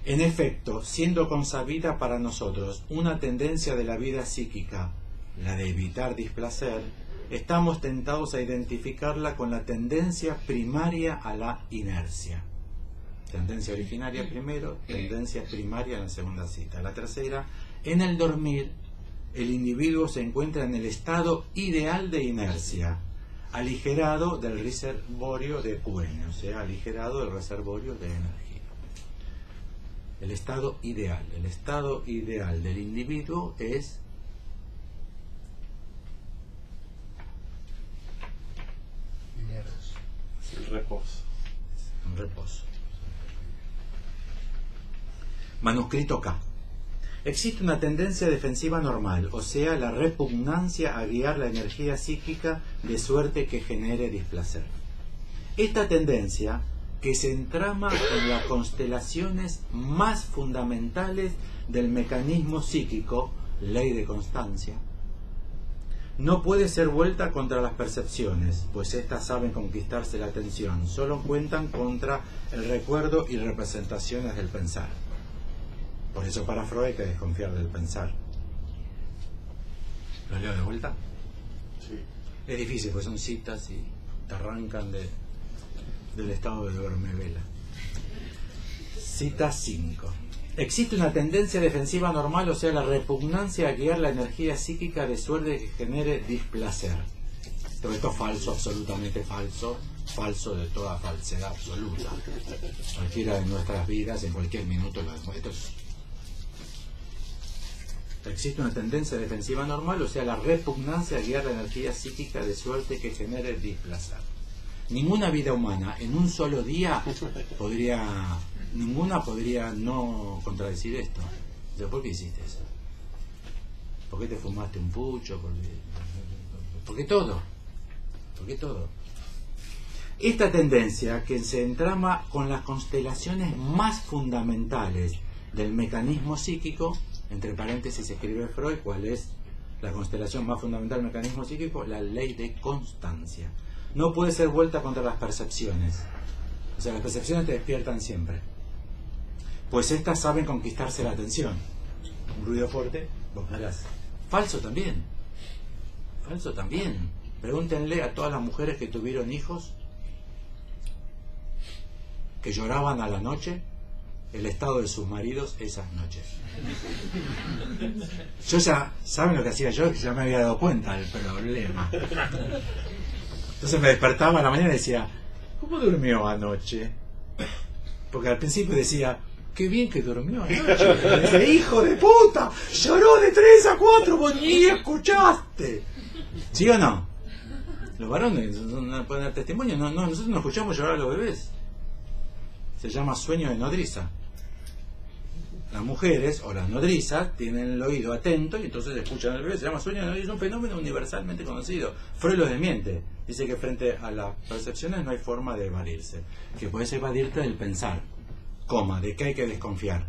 En efecto, siendo consabida para nosotros una tendencia de la vida psíquica, la de evitar displacer, estamos tentados a identificarla con la tendencia primaria a la inercia. Tendencia originaria primero, tendencia primaria en la segunda cita. La tercera, en el dormir, el individuo se encuentra en el estado ideal de inercia, aligerado del reservorio de Quen, o sea, aligerado del reservorio de energía. El estado ideal del individuo es el reposo. un reposo. Manuscrito K. Existe una tendencia defensiva normal, o sea, la repugnancia a guiar la energía psíquica de suerte que genere displacer. Esta tendencia, que se entrama en las constelaciones más fundamentales del mecanismo psíquico, ley de constancia, no puede ser vuelta contra las percepciones, pues éstas saben conquistarse la atención, solo cuentan contra el recuerdo y representaciones del pensar. Por eso para Freud hay que desconfiar del pensar. ¿Lo leo de vuelta? Sí. Es difícil, pues son citas y te arrancan del estado de dormevela. Cita 5. Existe una tendencia defensiva normal, o sea, la repugnancia a guiar la energía psíquica de suerte que genere displacer. Todo esto es falso, absolutamente falso, falso de toda falsedad absoluta. Cualquiera de nuestras vidas, en cualquier minuto lo demuestra. Existe una tendencia defensiva normal, o sea, la repugnancia a guiar la energía psíquica de suerte que genere displacer. Ninguna vida humana en un solo día podría no contradecir esto. ¿Por qué hiciste eso? ¿Por qué te fumaste un pucho? ¿Por qué todo? ¿Por qué todo? Esta tendencia, que se entrama con las constelaciones más fundamentales del mecanismo psíquico, entre paréntesis escribe Freud, ¿cuál es la constelación más fundamental del mecanismo psíquico? La ley de constancia. No puede ser vuelta contra las percepciones. O sea, las percepciones te despiertan siempre, pues éstas saben conquistarse la atención. Un ruido fuerte, vos harás. Falso también. Falso también. Pregúntenle a todas las mujeres que tuvieron hijos, que lloraban a la noche, el estado de sus maridos esas noches. Yo ya, ¿saben lo que hacía yo? Ya me había dado cuenta del problema. Entonces me despertaba a la mañana y decía, ¿cómo durmió anoche? Porque al principio decía, qué bien que durmió anoche. Decía, hijo de puta, lloró de 3 a 4, vos ni escuchaste. ¿Sí o no? Los varones no pueden dar testimonio. No, nosotros no escuchamos llorar a los bebés. Se llama sueño de nodriza. Las mujeres o las nodrizas tienen el oído atento y entonces escuchan al bebé. Se llama sueño de nodriza, es un fenómeno universalmente conocido. Freud lo desmiente. Dice que frente a las percepciones no hay forma de evadirse. Que puedes evadirte del pensar. ¿De qué hay que desconfiar?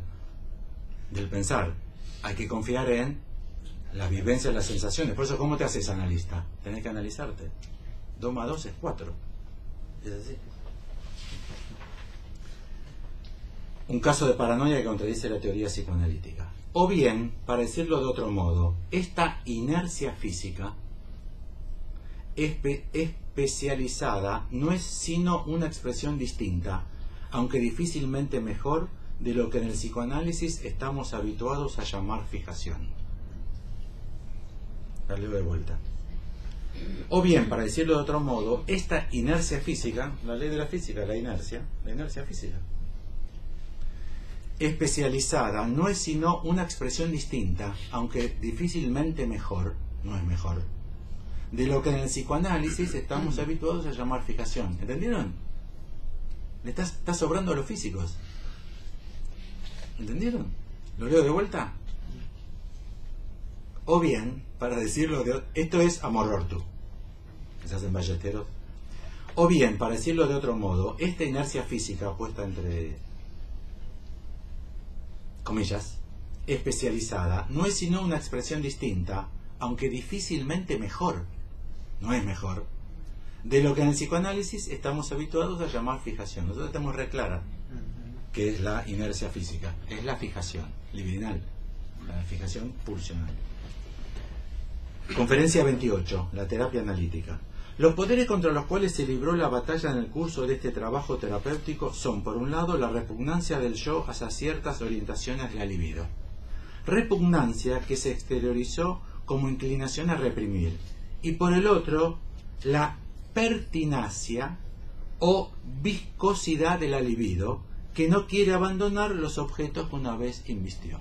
Del pensar. Hay que confiar en la vivencia, las sensaciones. Por eso, ¿cómo te haces analista? Tenés que analizarte. 2 más 2 es 4. Es así. Un caso de paranoia que contradice la teoría psicoanalítica. O bien, para decirlo de otro modo, esta inercia física especializada no es sino una expresión distinta, aunque difícilmente mejor, de lo que en el psicoanálisis estamos habituados a llamar fijación. La leo de vuelta. O bien, para decirlo de otro modo, esta inercia física, la ley de la física, la inercia física, especializada no es sino una expresión distinta, aunque difícilmente mejor, no es mejor, de lo que en el psicoanálisis estamos habituados a llamar fijación. ¿Entendieron? Le está sobrando a los físicos. ¿Entendieron? ¿Lo leo de vuelta? O bien, para decirlo de... Esto es amor ortu, que se hacen ballesteros. O bien, para decirlo de otro modo, esta inercia física puesta entre comillas, especializada, no es sino una expresión distinta, aunque difícilmente mejor, no es mejor, de lo que en el psicoanálisis estamos habituados a llamar fijación. Nosotros tenemos re clara que es la inercia física, es la fijación libidinal, la fijación pulsional. Conferencia 28, la terapia analítica. Los poderes contra los cuales se libró la batalla en el curso de este trabajo terapéutico son, por un lado, la repugnancia del yo hacia ciertas orientaciones de la libido. Repugnancia que se exteriorizó como inclinación a reprimir. Y por el otro, la pertinacia o viscosidad de la libido, que no quiere abandonar los objetos que una vez invistió.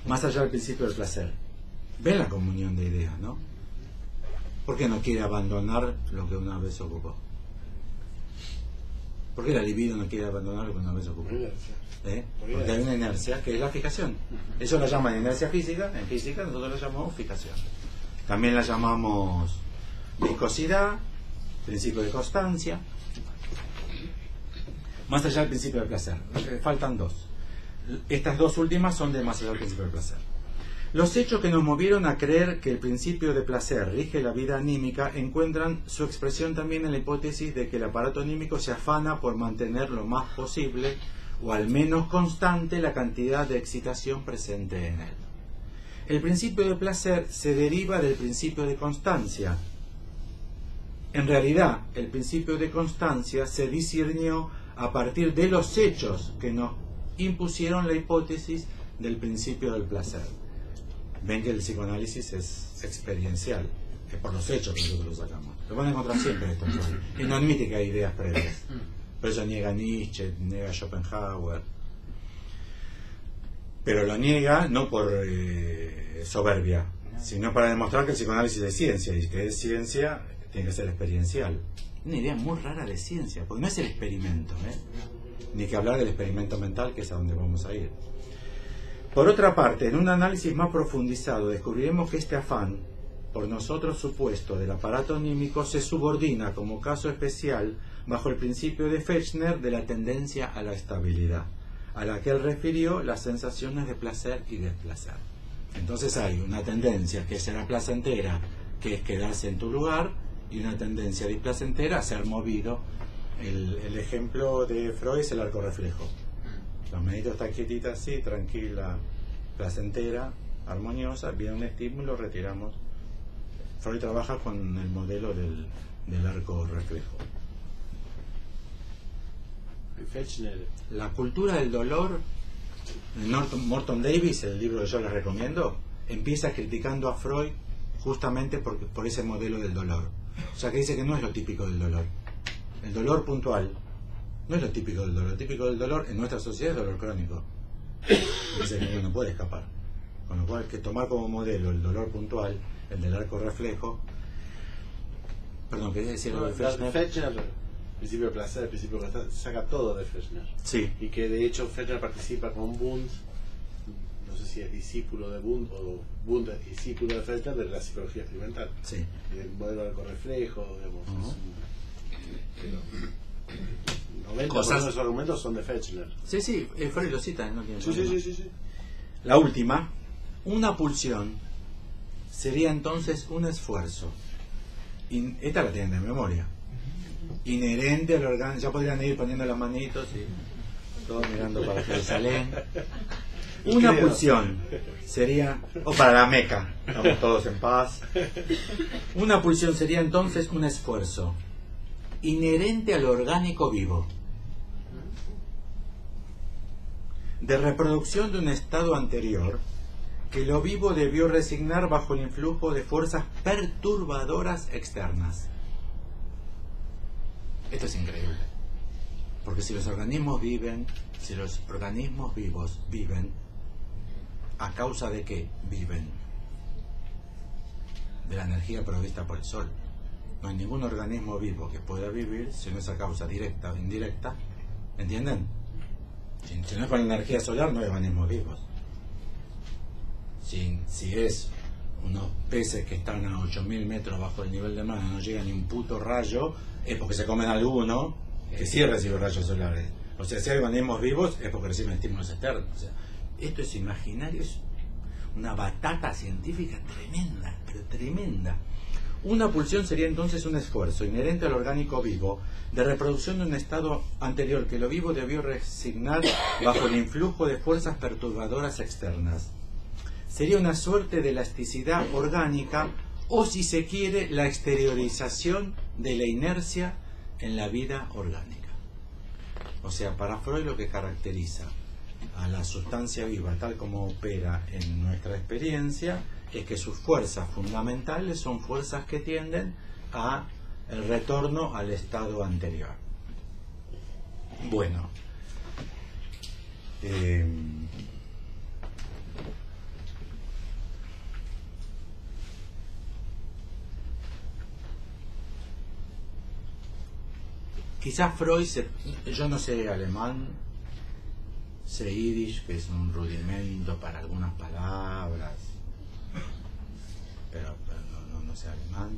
Más allá del principio del placer. Ven la comunión de ideas, ¿no? ¿Por qué no quiere abandonar lo que una vez ocupó? ¿Por qué la libido no quiere abandonar lo que una vez ocupó? Porque hay una inercia que es la fijación. Eso la llaman inercia física. En física nosotros la llamamos fijación. También la llamamos viscosidad, principio de constancia. Más allá del principio del placer. Faltan 2. Estas 2 últimas son de más allá del principio del placer. Los hechos que nos movieron a creer que el principio de placer rige la vida anímica encuentran su expresión también en la hipótesis de que el aparato anímico se afana por mantener lo más posible, o al menos constante, la cantidad de excitación presente en él. El principio de placer se deriva del principio de constancia. En realidad, el principio de constancia se discernió a partir de los hechos que nos impusieron la hipótesis del principio del placer. Ven que el psicoanálisis es experiencial, es por los hechos que nosotros lo sacamos. Lo van a encontrar siempre esto, y no admite que hay ideas previas. Por eso niega Nietzsche, niega Schopenhauer. Pero lo niega no por soberbia, sino para demostrar que el psicoanálisis es ciencia, y que es ciencia tiene que ser experiencial. Una idea muy rara de ciencia, porque no es el experimento, ni que hablar del experimento mental, que es a donde vamos a ir. Por otra parte, en un análisis más profundizado descubriremos que este afán, por nosotros supuesto, del aparato anímico se subordina como caso especial bajo el principio de Fechner de la tendencia a la estabilidad, a la que él refirió las sensaciones de placer y desplacer. Entonces hay una tendencia que será placentera, que es quedarse en tu lugar, y una tendencia displacentera a ser movido. El ejemplo de Freud es el arco reflejo. La medita está quietita así, tranquila, placentera, armoniosa, viene un estímulo, retiramos. Freud trabaja con el modelo del arco reflejo. Fechner. La cultura del dolor, Morton Davis, el libro que yo les recomiendo, empieza criticando a Freud justamente por ese modelo del dolor. O sea, que dice que no es lo típico del dolor. El dolor puntual no es lo típico del dolor. Lo típico del dolor en nuestra sociedad es dolor crónico. Dice que no puede escapar. Con lo cual hay que tomar como modelo el dolor puntual, el del arco reflejo. Perdón, ¿quería decir algo de Fechner? Fechner, principio de placer, principio de placer, saca todo de Fechner. Sí. Y que de hecho Fechner participa con Wundt, no sé si es discípulo de Wundt o Wundt es discípulo de Fechner de la psicología experimental. Sí. Y del modelo de arco reflejo, digamos. El 90% de los argumentos son de Fechner. Sí, sí, Freud lo cita, no tiene problema. Sí. La última, una pulsión sería entonces un esfuerzo. Esta la tienen de memoria. Inherente al órgano, ya podrían ir poniendo las manitos y todos mirando para Jerusalén. Una pulsión sería, o para la Meca, estamos todos en paz. Una pulsión sería entonces un esfuerzo inherente al orgánico vivo, de reproducción de un estado anterior que lo vivo debió resignar bajo el influjo de fuerzas perturbadoras externas. Esto es increíble, porque si los organismos vivos viven, ¿a causa de qué viven? De la energía provista por el sol. No hay ningún organismo vivo que pueda vivir si no es a causa directa o indirecta, ¿entienden? Si no es con la energía solar, no hay organismos vivos. Si es unos peces que están a 8.000 metros bajo el nivel del mar, no llega ni un puto rayo, es porque se comen alguno que sí recibe rayos solares. O sea, si hay organismos vivos, es porque reciben estímulos externos. O sea, esto es imaginario, es una batata científica tremenda, pero tremenda. Una pulsión sería entonces un esfuerzo inherente al orgánico vivo de reproducción de un estado anterior que lo vivo debió resignar bajo el influjo de fuerzas perturbadoras externas. Sería una suerte de elasticidad orgánica o, si se quiere, la exteriorización de la inercia en la vida orgánica. O sea, para Freud lo que caracteriza a la sustancia viva tal como opera en nuestra experiencia es que sus fuerzas fundamentales son fuerzas que tienden a el retorno al estado anterior. Bueno, quizás Freud, yo no sé alemán, sé yiddish, que es un rudimento para algunas palabras, pero no sé alemán.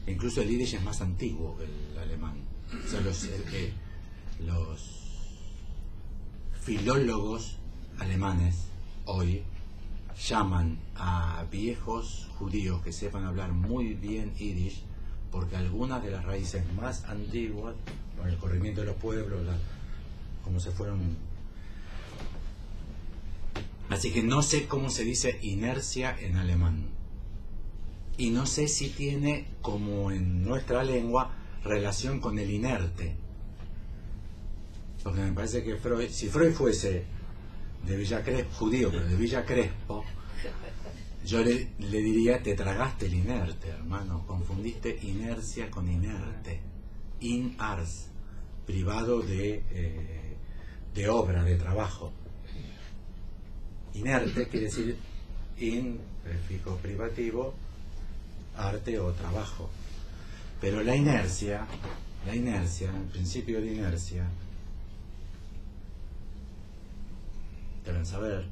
Incluso el yiddish es más antiguo que el alemán. O sea, los filólogos alemanes hoy llaman a viejos judíos que sepan hablar muy bien yiddish, porque algunas de las raíces más antiguas, por el corrimiento de los pueblos, como se fueron. Así que no sé cómo se dice inercia en alemán. Y no sé si tiene, como en nuestra lengua, relación con el inerte. Porque me parece que Freud, si Freud fuese de Villa Crespo, judío, pero de Villa Crespo, yo le diría, te tragaste el inerte, hermano. Confundiste inercia con inerte. In ars, privado de obra, de trabajo. Inerte quiere decir in, prefijo privativo, arte o trabajo. Pero la inercia, el principio de inercia, deben saber,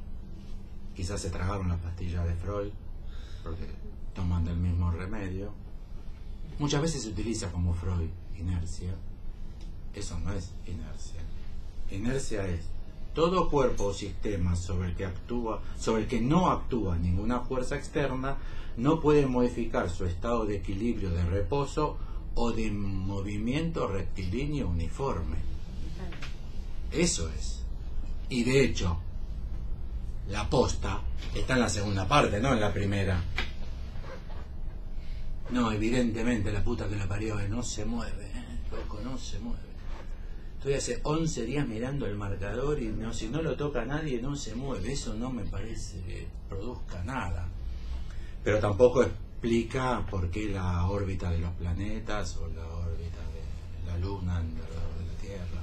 quizás se tragaron las pastillas de Freud, porque toman del mismo remedio. Muchas veces se utiliza como Freud inercia. Eso no es inercia. Inercia es todo cuerpo o sistema sobre el que no actúa ninguna fuerza externa, no puede modificar su estado de equilibrio, de reposo o de movimiento rectilíneo uniforme. Eso es. Y de hecho, la posta está en la segunda parte, no en la primera. No, evidentemente la puta que la parió no se mueve. flaco no se mueve. Estoy hace 11 días mirando el marcador y no, si no lo toca nadie no se mueve. Eso no me parece que produzca nada. Pero tampoco explica por qué la órbita de los planetas o la órbita de la Luna alrededor de la Tierra.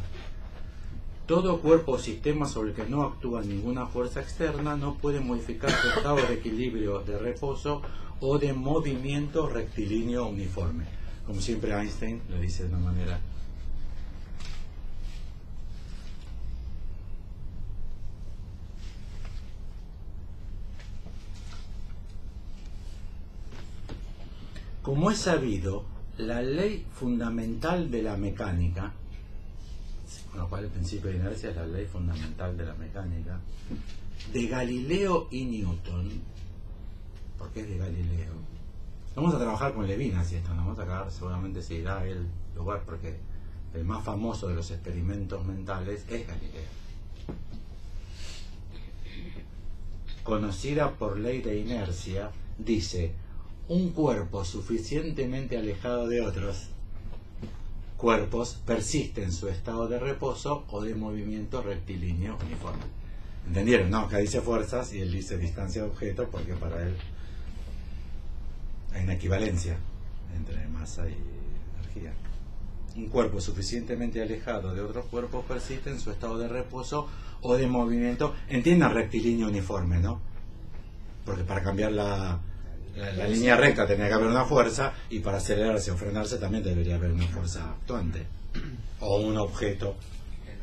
Todo cuerpo o sistema sobre el que no actúa ninguna fuerza externa no puede modificar su estado de equilibrio, de reposo o de movimiento rectilíneo uniforme. Como siempre Einstein lo dice de una manera. Como es sabido, la ley fundamental de la mecánica, con lo cual el principio de inercia es la ley fundamental de la mecánica, de Galileo y Newton, porque es de Galileo. Vamos a trabajar con Levinas y esto, nos vamos a acabar, seguramente se irá el lugar, porque el más famoso de los experimentos mentales es Galileo. Conocida por ley de inercia, dice: un cuerpo suficientemente alejado de otros cuerpos persiste en su estado de reposo o de movimiento rectilíneo uniforme. ¿Entendieron? No, acá dice fuerzas y él dice distancia de objeto, porque para él hay una equivalencia entre masa y energía. Un cuerpo suficientemente alejado de otros cuerpos persiste en su estado de reposo o de movimiento. Entiendan rectilíneo uniforme, ¿no? Porque para cambiar la línea recta tenía que haber una fuerza, y para acelerarse o frenarse también debería haber una fuerza actuante o un objeto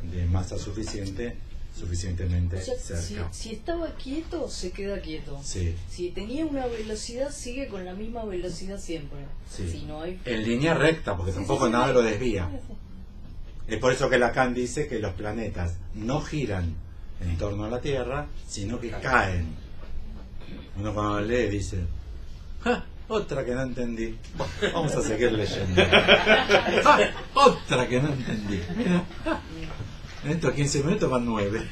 de masa suficientemente cerca. Si estaba quieto, se queda quieto. Sí. Si tenía una velocidad, sigue con la misma velocidad siempre. Sí. Si no hay... En línea recta, porque tampoco nada lo desvía. Es por eso que Lacan dice que los planetas no giran en torno a la Tierra, sino que caen. Uno cuando lee dice: ¡ja! Otra que no entendí. Vamos a seguir leyendo. ¡Ja! Otra que no entendí. Mira, en estos 15 minutos van 9.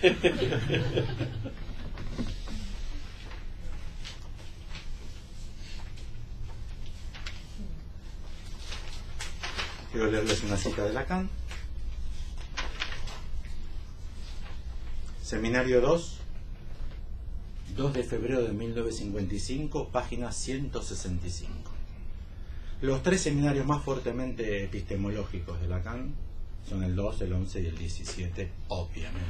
Quiero leerles una cita de Lacan. Seminario 2, 2 de febrero de 1955, página 165. Los 3 seminarios más fuertemente epistemológicos de Lacan son el 2, el 11 y el 17, obviamente.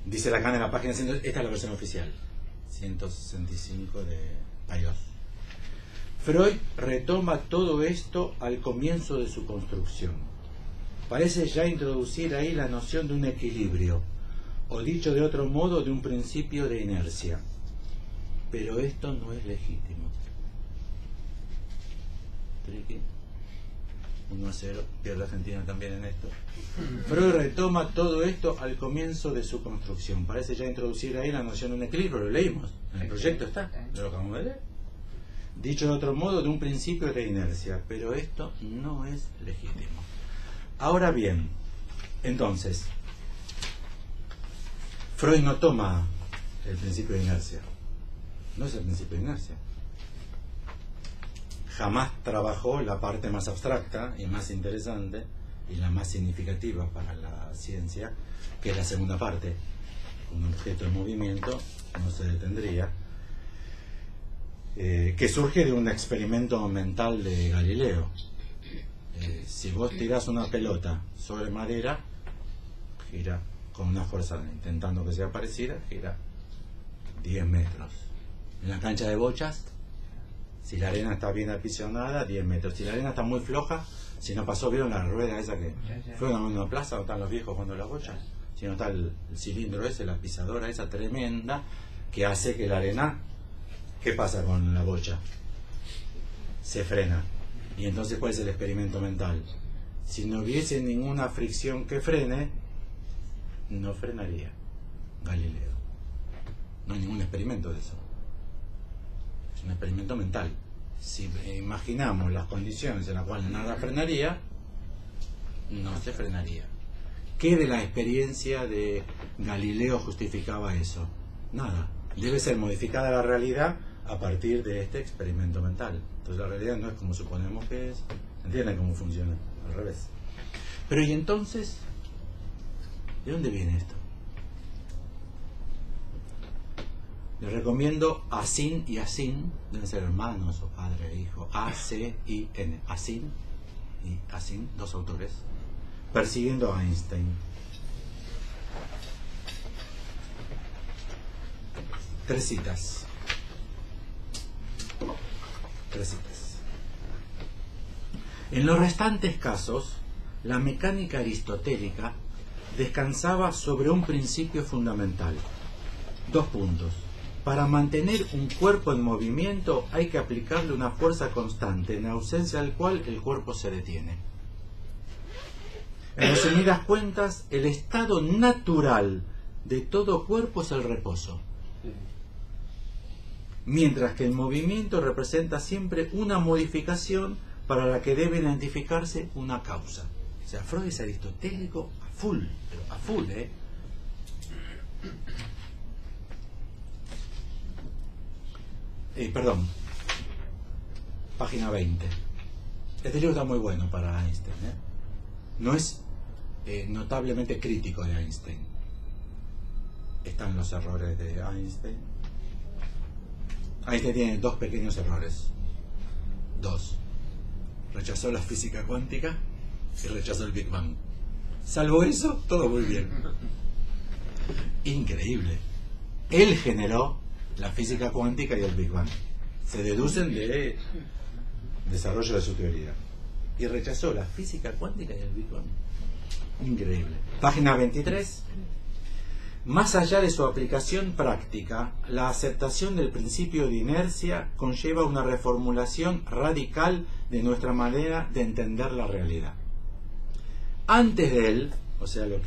Dice Lacan en la página 100, esta es la versión oficial, 165 de Payos. Freud retoma todo esto al comienzo de su construcción. Parece ya introducir ahí la noción de un equilibrio, o dicho de otro modo, de un principio de inercia. Pero esto no es legítimo. 1-0, pierde Argentina también en esto. Freud retoma todo esto al comienzo de su construcción. Parece ya introducir ahí la noción de un equilibrio, lo leímos, en el proyecto está, lo acabamos de leer. Dicho de otro modo, de un principio de inercia, pero esto no es legítimo. Ahora bien, entonces, Freud no toma el principio de inercia, no es el principio de inercia. Jamás trabajó la parte más abstracta y más interesante y la más significativa para la ciencia, que es la segunda parte. Un objeto en movimiento no se detendría, que surge de un experimento mental de Galileo. Si vos tirás una pelota sobre madera, gira con una fuerza, intentando que sea parecida, gira 10 metros. En la cancha de bochas, si la arena está bien apisonada, 10 metros. Si la arena está muy floja, si no pasó, ¿vieron la rueda esa que fue en una plaza donde están los viejos jugando las bochas? Si no está el cilindro ese, la pisadora esa tremenda, que hace que la arena, ¿qué pasa con la bocha? Se frena. Y entonces, ¿cuál es el experimento mental? Si no hubiese ninguna fricción que frene, no frenaría Galileo. No hay ningún experimento de eso. Es un experimento mental. Si imaginamos las condiciones en las cuales nada frenaría, no se frenaría. ¿Qué de la experiencia de Galileo justificaba eso? Nada. Debe ser modificada la realidad a partir de este experimento mental. Entonces la realidad no es como suponemos que es, ¿Entienden cómo funciona? Al revés. Pero ¿y entonces? ¿De dónde viene esto? Les recomiendo Asin y Asin, deben ser hermanos o padre e hijo, A-C-I-N, Asin y Asin, dos autores, Persiguiendo a Einstein. Tres citas. En los restantes casos, la mecánica aristotélica descansaba sobre un principio fundamental. 2 puntos. Para mantener un cuerpo en movimiento hay que aplicarle una fuerza constante, en ausencia del cual el cuerpo se detiene. En resumidas cuentas, el estado natural de todo cuerpo es el reposo, mientras que el movimiento representa siempre una modificación para la que debe identificarse una causa. O sea, Freud es aristotélico a full, pero a full, perdón, página 20. Este libro está muy bueno para Einstein, No es notablemente crítico de Einstein. Están los errores de Einstein. Einstein tiene 2 pequeños errores. 2. Rechazó la física cuántica y rechazó el Big Bang. Salvo eso, todo muy bien. Increíble. Él generó la física cuántica y el Big Bang. Se deducen de desarrollo de su teoría. Y rechazó la física cuántica y el Big Bang. Increíble. Página 23. Más allá de su aplicación práctica, la aceptación del principio de inercia conlleva una reformulación radical de nuestra manera de entender la realidad. Antes de él, o sea, del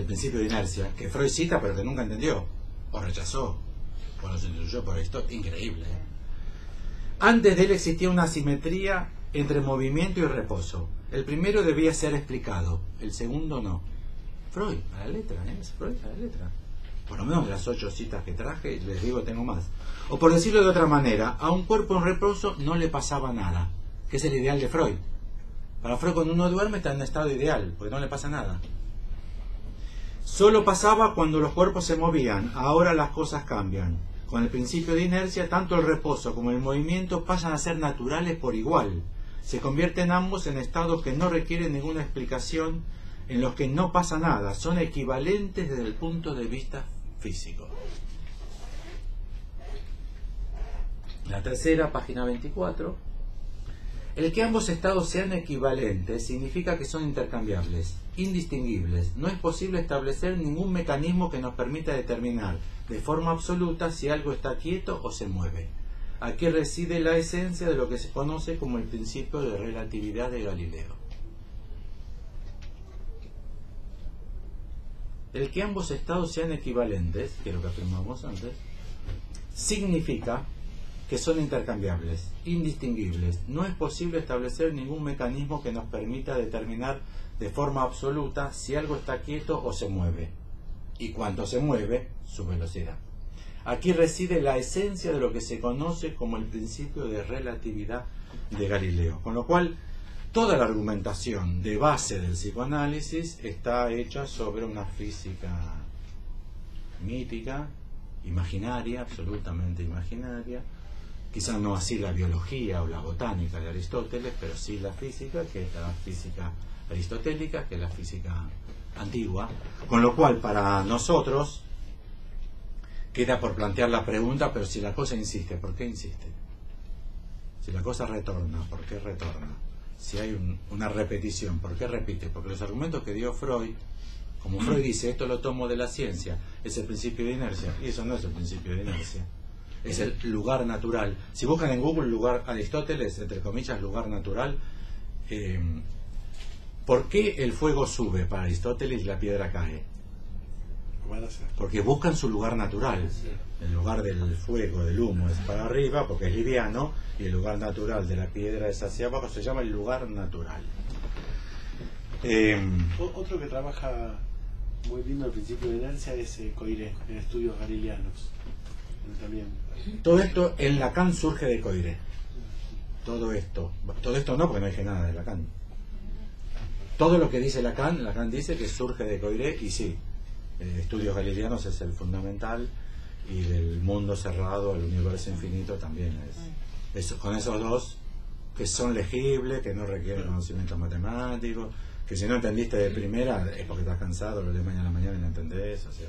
principio de inercia, que Freud cita pero que nunca entendió, o rechazó, o lo sustituyó por esto, increíble. Antes de él existía una asimetría entre movimiento y reposo. El primero debía ser explicado, el segundo no. Freud, a la letra, Freud a la letra. Por lo menos de las 8 citas que traje, les digo, tengo más. O por decirlo de otra manera, a un cuerpo en reposo no le pasaba nada, que es el ideal de Freud. Para Freud, cuando uno duerme está en un estado ideal, porque no le pasa nada. Solo pasaba cuando los cuerpos se movían. Ahora las cosas cambian. Con el principio de inercia, tanto el reposo como el movimiento pasan a ser naturales por igual. Se convierten ambos en estados que no requieren ninguna explicación, en los que no pasa nada. Son equivalentes desde el punto de vista físico. La tercera, página 24. El que ambos estados sean equivalentes significa que son intercambiables, indistinguibles. No es posible establecer ningún mecanismo que nos permita determinar de forma absoluta si algo está quieto o se mueve. Aquí reside la esencia de lo que se conoce como el principio de relatividad de Galileo. El que ambos estados sean equivalentes, que es lo que afirmamos antes, significa que son intercambiables, indistinguibles. No es posible establecer ningún mecanismo que nos permita determinar de forma absoluta si algo está quieto o se mueve, y cuánto se mueve, su velocidad. Aquí reside la esencia de lo que se conoce como el principio de relatividad de Galileo. Con lo cual, toda la argumentación de base del psicoanálisis está hecha sobre una física mítica, imaginaria, absolutamente imaginaria. Quizás no así la biología o la botánica de Aristóteles, pero sí la física, que es la física aristotélica, que es la física antigua. Con lo cual, para nosotros, queda por plantear la pregunta, pero si la cosa insiste, ¿por qué insiste? Si la cosa retorna, ¿por qué retorna? Si hay una repetición, ¿por qué repite? Porque los argumentos que dio Freud, como Freud dice, esto lo tomo de la ciencia, es el principio de inercia, y eso no es el principio de inercia, es el lugar natural. Si buscan en Google lugar Aristóteles, entre comillas, lugar natural, ¿por qué el fuego sube para Aristóteles y la piedra cae? Porque buscan su lugar natural. El lugar del fuego, del humo, es para arriba porque es liviano, y el lugar natural de la piedra es hacia abajo. Se llama el lugar natural. Otro que trabaja muy bien el principio de inercia es Coiré, en estudios galileanos. También. Todo esto en Lacan surge de Coiré. Todo esto no, porque no dije nada de Lacan. Todo lo que dice Lacan dice que surge de Coiré, y sí, estudios galileanos es el fundamental, y del mundo cerrado al universo infinito también es con esos dos que son legibles, que no requieren conocimientos matemáticos, que si no entendiste de primera es porque estás cansado, lo lees mañana a la mañana y no entendés, o sea.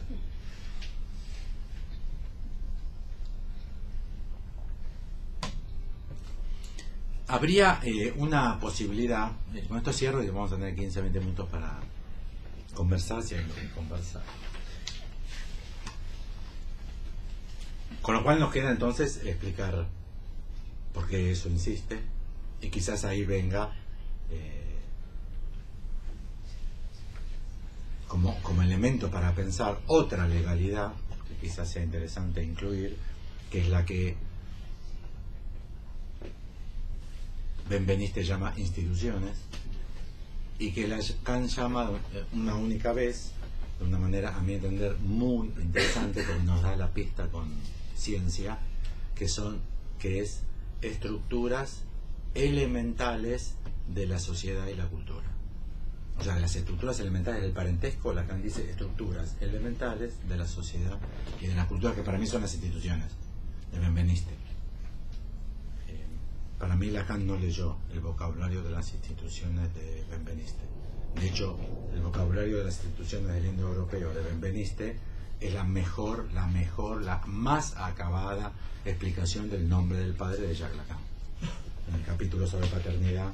Habría una posibilidad, con esto cierro y vamos a tener 15-20 minutos para conversar, si hay que conversar. Con lo cual nos queda entonces explicar por qué eso insiste, y quizás ahí venga como elemento para pensar otra legalidad que quizás sea interesante incluir, que es la que Benveniste llama instituciones, y que Lacan llama una única vez, de una manera a mi entender muy interesante, porque nos da la pista con ciencia, que es estructuras elementales de la sociedad y la cultura. O sea, las estructuras elementales del parentesco, Lacan dice estructuras elementales de la sociedad y de la cultura, que para mí son las instituciones de Benveniste. Para mí Lacan no leyó el vocabulario de las instituciones de Benveniste. De hecho, el vocabulario de las instituciones del indoeuropeo de Benveniste es la más acabada explicación del nombre del padre de Jacques Lacan. En el capítulo sobre paternidad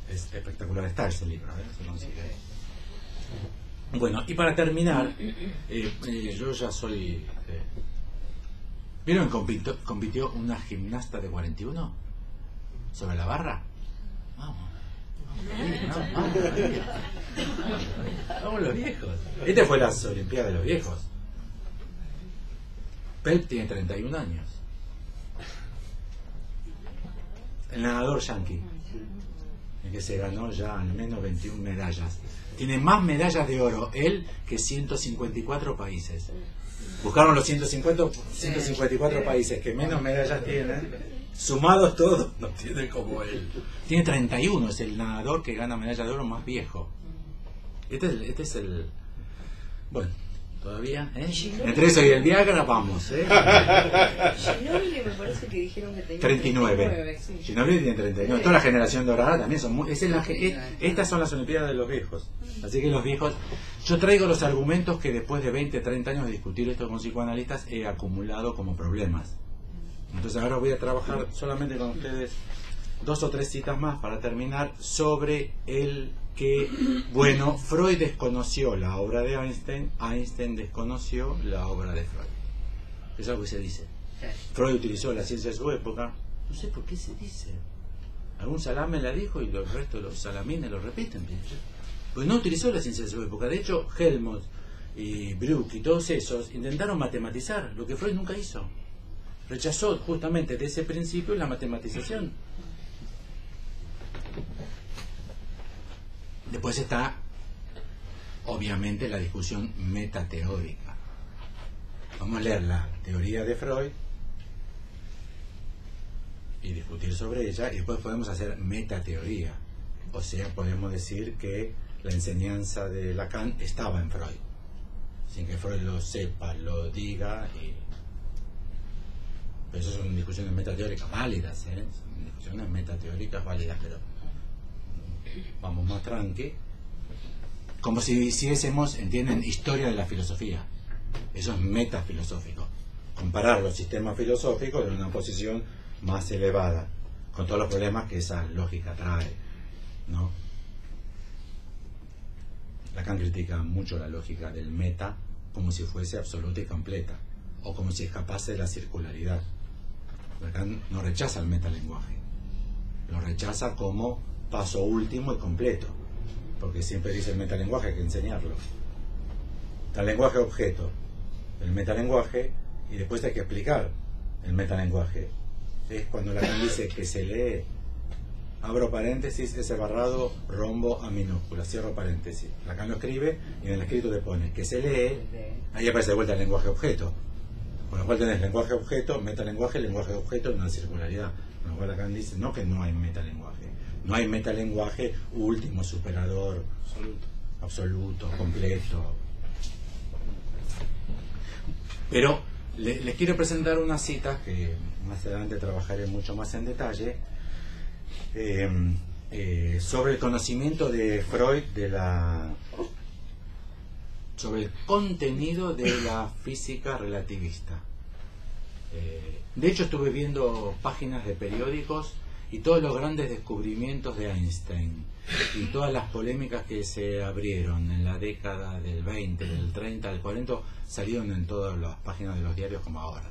es espectacular, está ese libro, se consigue. Bueno, y para terminar, yo ya soy... ¿Vieron que compitió una gimnasta de 41? ¿Sobre la barra? Vamos los viejos. Este fue las Olimpiadas de los viejos. Phelps tiene 31 años. El nadador yankee, el que se ganó ya al menos 21 medallas. Tiene más medallas de oro él que 154 países. Buscaron los 154 países que menos medallas tienen. Sumados todos, no tiene como él. Tiene 31, es el nadador que gana medalla de oro más viejo. Este es el... Bueno, todavía, entre eso y el Viagra, vamos, Ginóbili me parece que dijeron que tenía 39. Sí. Ginóbili tiene 39. Toda la generación dorada también son muy... estas son las Olimpiadas de los viejos. Así que los viejos... Yo traigo los argumentos que después de 20, 30 años de discutir esto con psicoanalistas he acumulado como problemas. Entonces ahora voy a trabajar solamente con ustedes 2 o 3 citas más para terminar sobre el que, bueno, Freud desconoció la obra de Einstein, Einstein desconoció la obra de Freud. Es algo que se dice. Freud utilizó la ciencia de su época, no sé por qué se dice. Algún salame la dijo y el resto de los salamines lo repiten. Pues no utilizó la ciencia de su época. De hecho, Helmholtz y Brooke y todos esos intentaron matematizar, lo que Freud nunca hizo. Rechazó justamente de ese principio la matematización. Después está, obviamente, la discusión metateórica. Vamos a leer la teoría de Freud y discutir sobre ella, y después podemos hacer metateoría. O sea, podemos decir que la enseñanza de Lacan estaba en Freud, sin que Freud lo sepa, lo diga. Eso son discusiones metateóricas válidas, son discusiones metateóricas válidas, pero vamos más tranqui, como si hiciésemos, entienden, historia de la filosofía. Eso es metafilosófico, comparar los sistemas filosóficos en una posición más elevada, con todos los problemas que esa lógica trae, ¿no? Lacan critica mucho la lógica del meta como si fuese absoluta y completa, o como si escapase de la circularidad. Lacan no rechaza el metalenguaje, lo rechaza como paso último y completo, porque siempre dice el metalenguaje hay que enseñarlo. Está el lenguaje objeto, el metalenguaje, y después hay que explicar el metalenguaje. Es cuando Lacan dice que se lee, abro paréntesis, ese barrado rombo a minúscula, cierro paréntesis. Lacan lo escribe y en el escrito le pone que se lee, ahí aparece de vuelta el lenguaje objeto. Con lo cual tenés lenguaje-objeto, metalenguaje, lenguaje-objeto, una circularidad. Con lo cual Lacan dice, no que no hay metalenguaje. No hay metalenguaje último, superador, absoluto, completo. Pero les quiero presentar una cita que más adelante trabajaré mucho más en detalle, sobre el conocimiento de Freud sobre el contenido de la física relativista. De hecho, estuve viendo páginas de periódicos y todos los grandes descubrimientos de Einstein y todas las polémicas que se abrieron en la década del 20, del 30, del 40, salieron en todas las páginas de los diarios como ahora.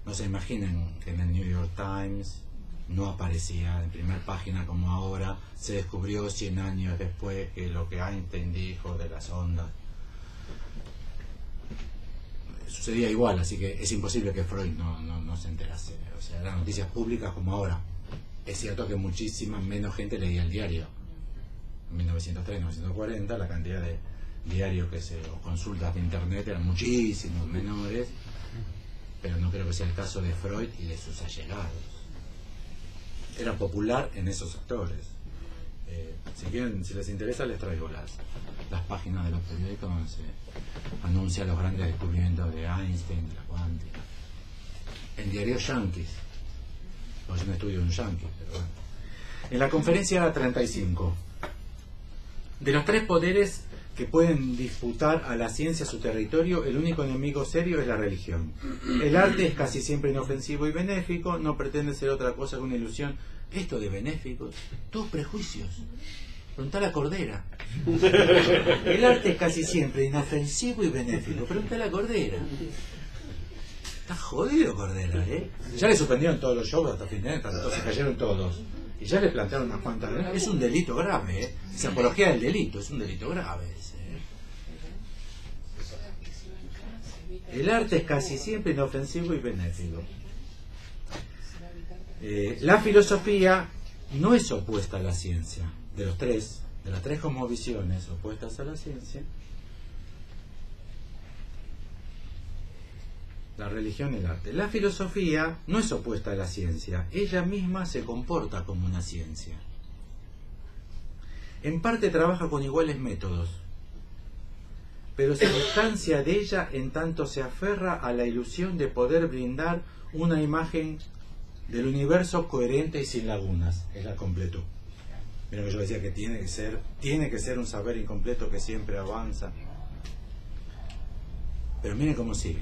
No se imaginen que en el New York Times no aparecía en primera página como ahora. Se descubrió 100 años después que lo que Einstein dijo de las ondas sucedía igual, así que es imposible que Freud no se enterase. O sea, eran noticias públicas como ahora. Es cierto que muchísima menos gente leía el diario. En 1930, 1940 la cantidad de diarios o consultas de internet eran muchísimos menores, pero no creo que sea el caso de Freud y de sus allegados. Era popular en esos sectores. Si les interesa, les traigo las páginas de los periódicos donde se anuncia los grandes descubrimientos de Einstein, de la cuántica. En diarios yanquis. Pues yo no estudio en yanquis, pero bueno. En la conferencia 35, de los tres poderes que pueden disputar a la ciencia su territorio, el único enemigo serio es la religión. El arte es casi siempre inofensivo y benéfico, no pretende ser otra cosa que una ilusión. Esto de benéfico, todos prejuicios. Preguntá a la Cordera. El arte es casi siempre inofensivo y benéfico. Preguntá a la Cordera. Está jodido Cordera, ¿eh? Ya le suspendieron todos los shows hasta fin de año, entonces cayeron todos. Y ya le plantearon unas cuantas. Es un delito grave, ¿eh? Es apología del delito, es un delito grave ese, ¿eh? El arte es casi siempre inofensivo y benéfico. La filosofía no es opuesta a la ciencia. De las tres cosmovisiones opuestas a la ciencia, la religión y el arte. La filosofía no es opuesta a la ciencia, ella misma se comporta como una ciencia. En parte trabaja con iguales métodos, pero se distancia de ella en tanto se aferra a la ilusión de poder brindar una imagen del universo coherente y sin lagunas. Es la completud. Mira que yo decía que tiene que ser un saber incompleto que siempre avanza. Pero miren cómo sigue.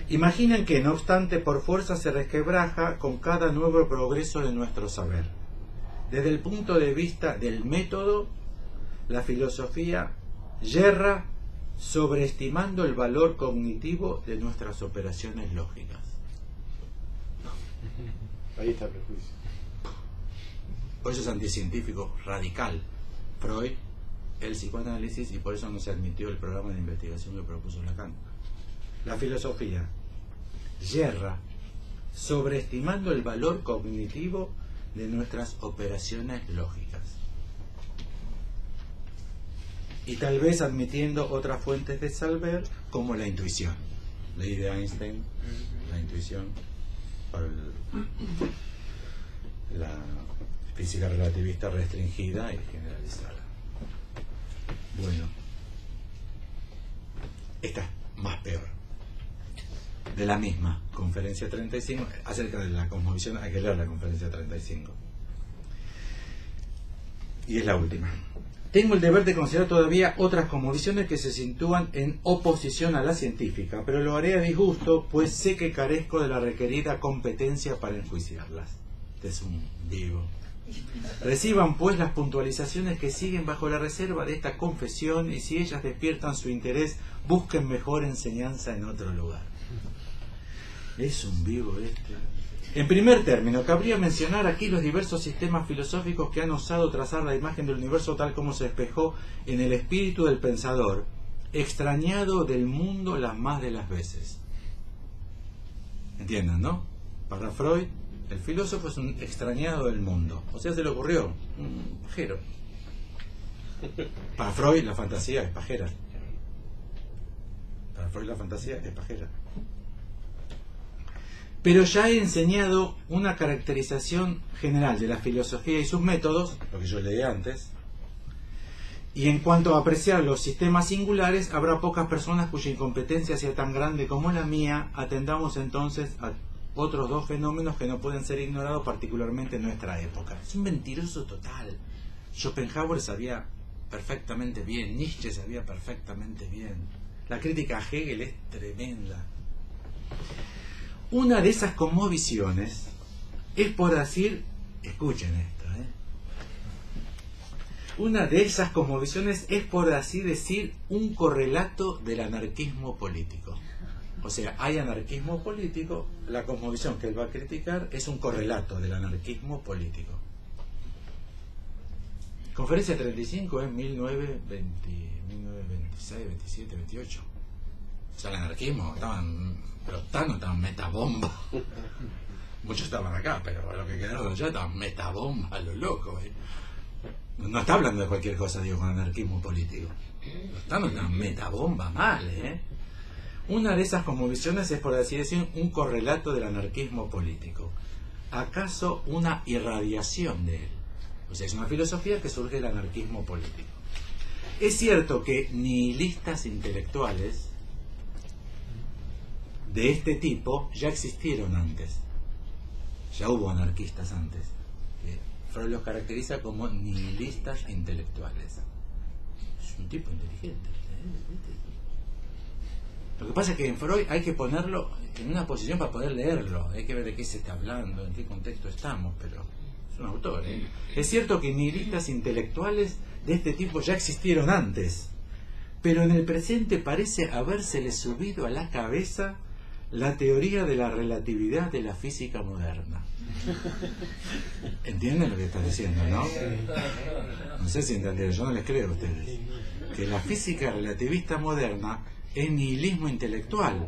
Imaginen que, no obstante, por fuerza se resquebraja con cada nuevo progreso de nuestro saber. Desde el punto de vista del método, la filosofía yerra sobreestimando el valor cognitivo de nuestras operaciones lógicas. Ahí está el prejuicio. Por eso es anticientífico radical. Freud, el psicoanálisis, y por eso no se admitió el programa de investigación que propuso Lacan. La filosofía yerra sobreestimando el valor cognitivo de nuestras operaciones lógicas. Y tal vez admitiendo otras fuentes de saber como la intuición. Ley de Einstein, la intuición, para la física relativista restringida y generalizada. Bueno, esta es más peor. De la misma conferencia 35, acerca de la cosmovisión, hay que leer la conferencia 35. Y es la última. Tengo el deber de considerar todavía otras cosmovisiones que se sitúan en oposición a la científica, pero lo haré a disgusto, pues sé que carezco de la requerida competencia para enjuiciarlas. Este es un vivo. Reciban pues las puntualizaciones que siguen bajo la reserva de esta confesión, y si ellas despiertan su interés, busquen mejor enseñanza en otro lugar. Es un vivo este. En primer término, cabría mencionar aquí los diversos sistemas filosóficos que han osado trazar la imagen del universo tal como se despejó en el espíritu del pensador, extrañado del mundo las más de las veces. ¿Entiendan, no? Para Freud, el filósofo es un extrañado del mundo. O sea, se le ocurrió, un pajero. Para Freud, la fantasía es pajera. Para Freud la fantasía es pajera. Pero ya he enseñado una caracterización general de la filosofía y sus métodos, lo que yo leí antes, y en cuanto a apreciar los sistemas singulares, habrá pocas personas cuya incompetencia sea tan grande como la mía. Atendamos entonces a otros dos fenómenos que no pueden ser ignorados, particularmente en nuestra época. Es un mentiroso total. Schopenhauer sabía perfectamente bien, Nietzsche sabía perfectamente bien. La crítica a Hegel es tremenda. Una de esas cosmovisiones es, por decir, escuchen esto, una de esas cosmovisiones es, por así decir, un correlato del anarquismo político. O sea, hay anarquismo político, la cosmovisión que él va a criticar es un correlato del anarquismo político. Conferencia 35 en 1926, 27, 28. O sea, el anarquismo, los tanos estaban metabomba. Muchos estaban acá, pero los que quedaron allá estaban metabomba a lo loco. No está hablando de cualquier cosa, digo, con anarquismo político. Los tanos estaban metabomba mal, Una de esas cosmovisiones es, por así decir, un correlato del anarquismo político. ¿Acaso una irradiación de él? O sea, es una filosofía que surge del anarquismo político. Es cierto que nihilistas intelectuales de este tipo ya existieron antes. Ya hubo anarquistas antes. Freud los caracteriza como nihilistas intelectuales. Es un tipo inteligente. Lo que pasa es que en Freud hay que ponerlo en una posición para poder leerlo. Hay que ver de qué se está hablando, en qué contexto estamos, pero es un autor. Es cierto que nihilistas intelectuales de este tipo ya existieron antes, pero en el presente parece habérsele subido a la cabeza la teoría de la relatividad de la física moderna. ¿Entienden lo que estás diciendo, no? No sé si entendieron, yo no les creo a ustedes. Que la física relativista moderna es nihilismo intelectual.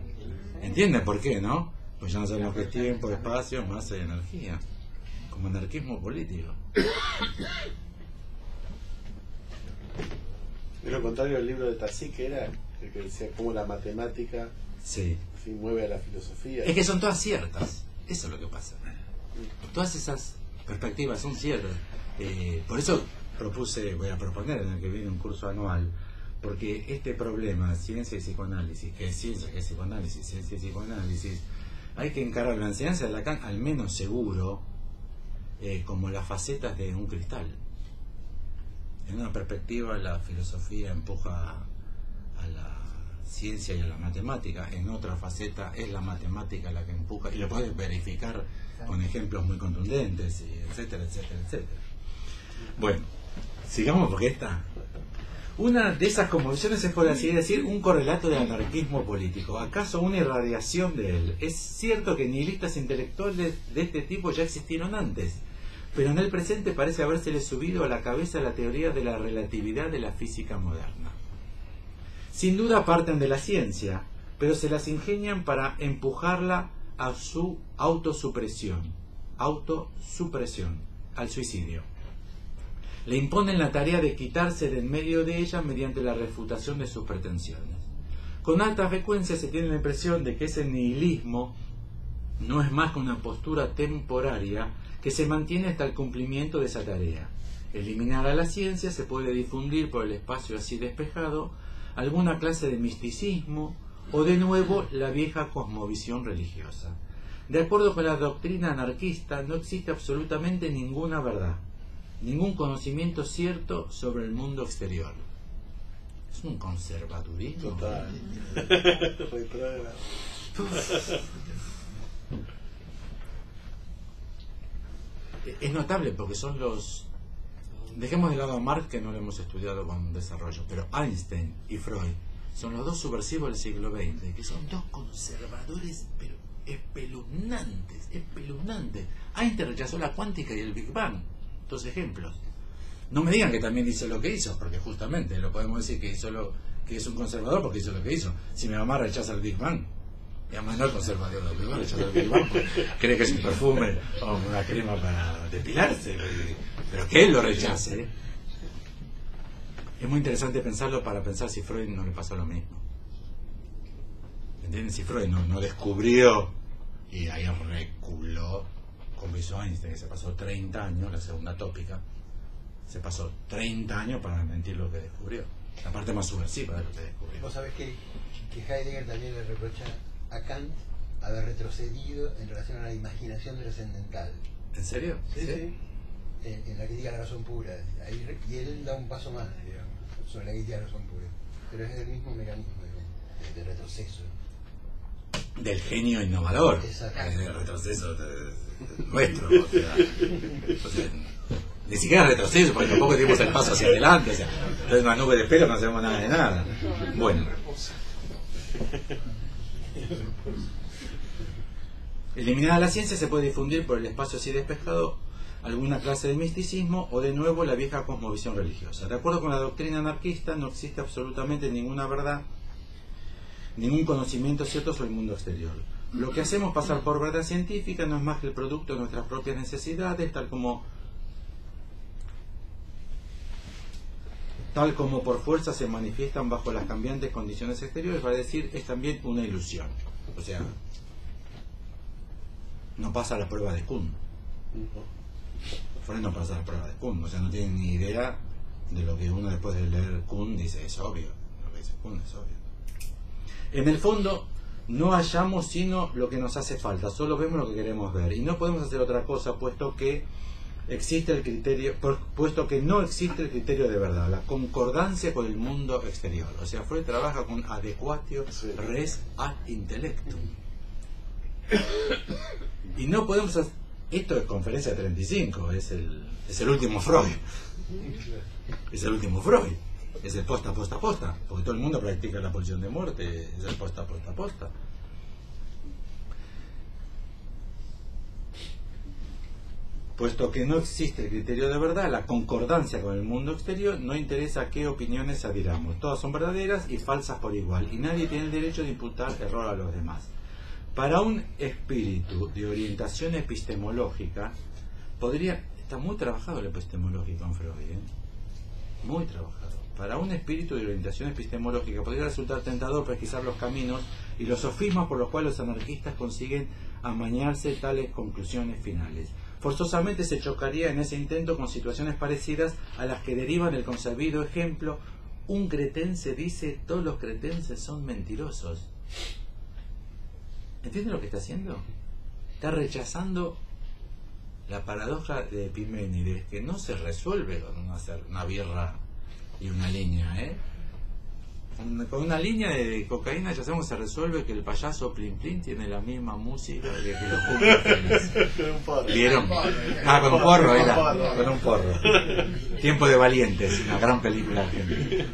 ¿Entienden por qué, no? Pues ya no sabemos qué es tiempo, espacio, masa y energía. Como anarquismo político. Es lo contrario del libro de Tassi, que era el que decía cómo la matemática mueve a la filosofía. Es que son todas ciertas. Eso es lo que pasa. Todas esas perspectivas son ciertas. Por eso voy a proponer en el que viene un curso anual, porque este problema, ciencia y psicoanálisis, que es ciencia, que es psicoanálisis, ciencia y psicoanálisis, hay que encarar la enseñanza de Lacan al menos seguro como las facetas de un cristal. En una perspectiva la filosofía empuja a la ciencia y a la matemática, en otra faceta es la matemática la que empuja, y lo puedes verificar con ejemplos muy contundentes, etcétera, etcétera, etcétera. Bueno, sigamos porque una de esas convulsiones es, por así decir, un correlato del anarquismo político. ¿Acaso una irradiación de él? Es cierto que nihilistas intelectuales de este tipo ya existieron antes, pero en el presente parece habérsele subido a la cabeza la teoría de la relatividad de la física moderna. Sin duda parten de la ciencia, pero se las ingenian para empujarla a su autosupresión, al suicidio. Le imponen la tarea de quitarse de en medio de ella mediante la refutación de sus pretensiones. Con alta frecuencia se tiene la impresión de que ese nihilismo no es más que una postura temporaria que se mantiene hasta el cumplimiento de esa tarea. Eliminada la ciencia, se puede difundir por el espacio así despejado alguna clase de misticismo o de nuevo la vieja cosmovisión religiosa. De acuerdo con la doctrina anarquista, no existe absolutamente ninguna verdad, ningún conocimiento cierto sobre el mundo exterior. Es un conservadurismo. Total. Es notable porque son los... Dejemos de lado a Marx, que no lo hemos estudiado con desarrollo, pero Einstein y Freud son los dos subversivos del siglo XX, que son dos conservadores, pero espeluznantes. Einstein rechazó la cuántica y el Big Bang. Dos ejemplos. No me digan que también hizo lo que hizo, porque justamente lo podemos decir que que es un conservador porque hizo lo que hizo. Si mi mamá rechaza el Big Bang, mi mamá no es conservadora, mi mamá rechaza el Big Bang, cree que es un perfume o una crema para depilarse, pero que él lo rechace. Es muy interesante pensarlo para pensar si Freud no le pasó lo mismo. ¿Entiendes? Si Freud no descubrió y ahí reculó, como hizo Einstein, que se pasó 30 años, la segunda tópica, se pasó 30 años para mentir lo que descubrió. La parte más subversiva de lo que descubrió. Vos sabés que Heidegger también le reprocha a Kant haber retrocedido en relación a la imaginación trascendental. ¿En serio? Sí. En la crítica a la razón pura. Y él da un paso más, digamos, sobre la crítica a la razón pura. Pero es el mismo mecanismo, digamos, de retroceso. Del genio innovador. Exacto. El retroceso nuestro. O sea, ni siquiera retroceso, porque tampoco dimos el paso hacia adelante. O sea, entonces una nube de pelo no hacemos nada de nada. Bueno. Eliminada la ciencia, se puede difundir por el espacio así despejado alguna clase de misticismo o de nuevo la vieja cosmovisión religiosa. De acuerdo con la doctrina anarquista, no existe absolutamente ninguna verdad, ningún conocimiento cierto sobre el mundo exterior. Lo que hacemos pasar por verdad científica no es más que el producto de nuestras propias necesidades, tal como por fuerza se manifiestan bajo las cambiantes condiciones exteriores, va a decir, es también una ilusión. O sea, no pasa la prueba de Kuhn. Freud no pasa la prueba de Kuhn, o sea, no tiene ni idea de lo que uno después de leer Kuhn dice, es obvio. Lo que dice Kuhn es obvio. En el fondo, no hallamos sino lo que nos hace falta, solo vemos lo que queremos ver, y no podemos hacer otra cosa, puesto que no existe el criterio de verdad, la concordancia con el mundo exterior. O sea, Freud trabaja con adequatio res ad intellectum. Y no podemos hacer... Esto es conferencia 35, es el último Freud. Es el último Freud. Es el posta, porque todo el mundo practica la pulsión de muerte, es el posta. Puesto que no existe el criterio de verdad, la concordancia con el mundo exterior, no interesa a qué opiniones adhiramos. Todas son verdaderas y falsas por igual, y nadie tiene el derecho de imputar error a los demás. Para un espíritu de orientación epistemológica, está muy trabajado el epistemológico en Freud, muy trabajado. Para un espíritu de orientación epistemológica podría resultar tentador pesquisar los caminos y los sofismas por los cuales los anarquistas consiguen amañarse tales conclusiones finales. Forzosamente se chocaría en ese intento con situaciones parecidas a las que derivan el consabido ejemplo: un cretense dice, todos los cretenses son mentirosos. ¿Entienden lo que está haciendo? Está rechazando la paradoja de Epimenides, que no se resuelve con una birra y una línea, con una línea de cocaína ya sabemos que se resuelve que el payaso Plin Plin tiene la misma música que los cumpleaños. Con un porro. ¿Vieron? Con un porro era. Con un porro. Tiempo de Valientes, una gran película argentina.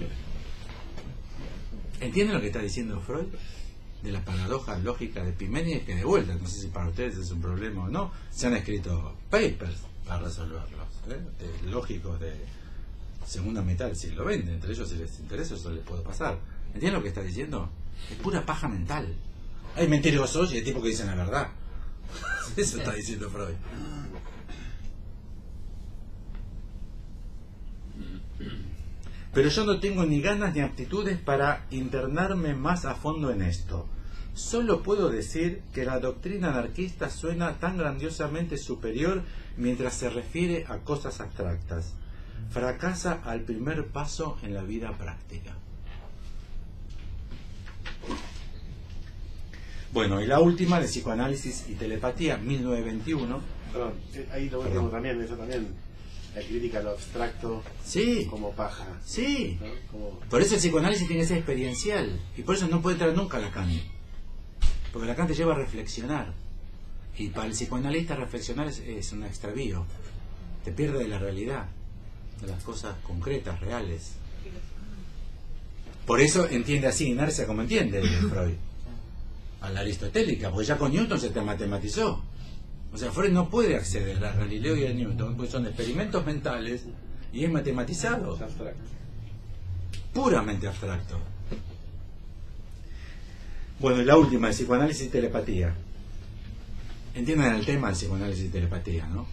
¿Entienden lo que está diciendo Freud? De la paradoja lógica de Epimenides, que de vuelta, no sé si para ustedes es un problema o no, se han escrito papers para resolverlos, lógicos de segunda mitad del siglo XX, entre ellos, si les interesa, eso les puede pasar. ¿Entienden lo que está diciendo? Es pura paja mental. Hay mentirosos y hay tipos que dicen la verdad. Eso está diciendo Freud. Pero yo no tengo ni ganas ni aptitudes para internarme más a fondo en esto. Solo puedo decir que la doctrina anarquista suena tan grandiosamente superior mientras se refiere a cosas abstractas. Fracasa al primer paso en la vida práctica. Bueno, y la última, de psicoanálisis y telepatía, 1921. Perdón, ahí lo último también, eso también, la crítica a lo abstracto, sí, como paja. Sí, ¿no? Como... Por eso el psicoanálisis tiene que ser experiencial, y por eso no puede entrar nunca Lacan, porque Lacan te lleva a reflexionar, y para el psicoanalista reflexionar es un extravío, te pierde de la realidad, de las cosas concretas, reales. Por eso entiende así inercia como entiende Freud, a la aristotélica, porque ya con Newton se te matematizó. O sea, Freud no puede acceder a Galileo y a Newton, porque son experimentos mentales y es matematizado. Es abstracto. Puramente abstracto. Bueno, y la última, el psicoanálisis y telepatía. Entiendan el tema del psicoanálisis y telepatía, ¿no?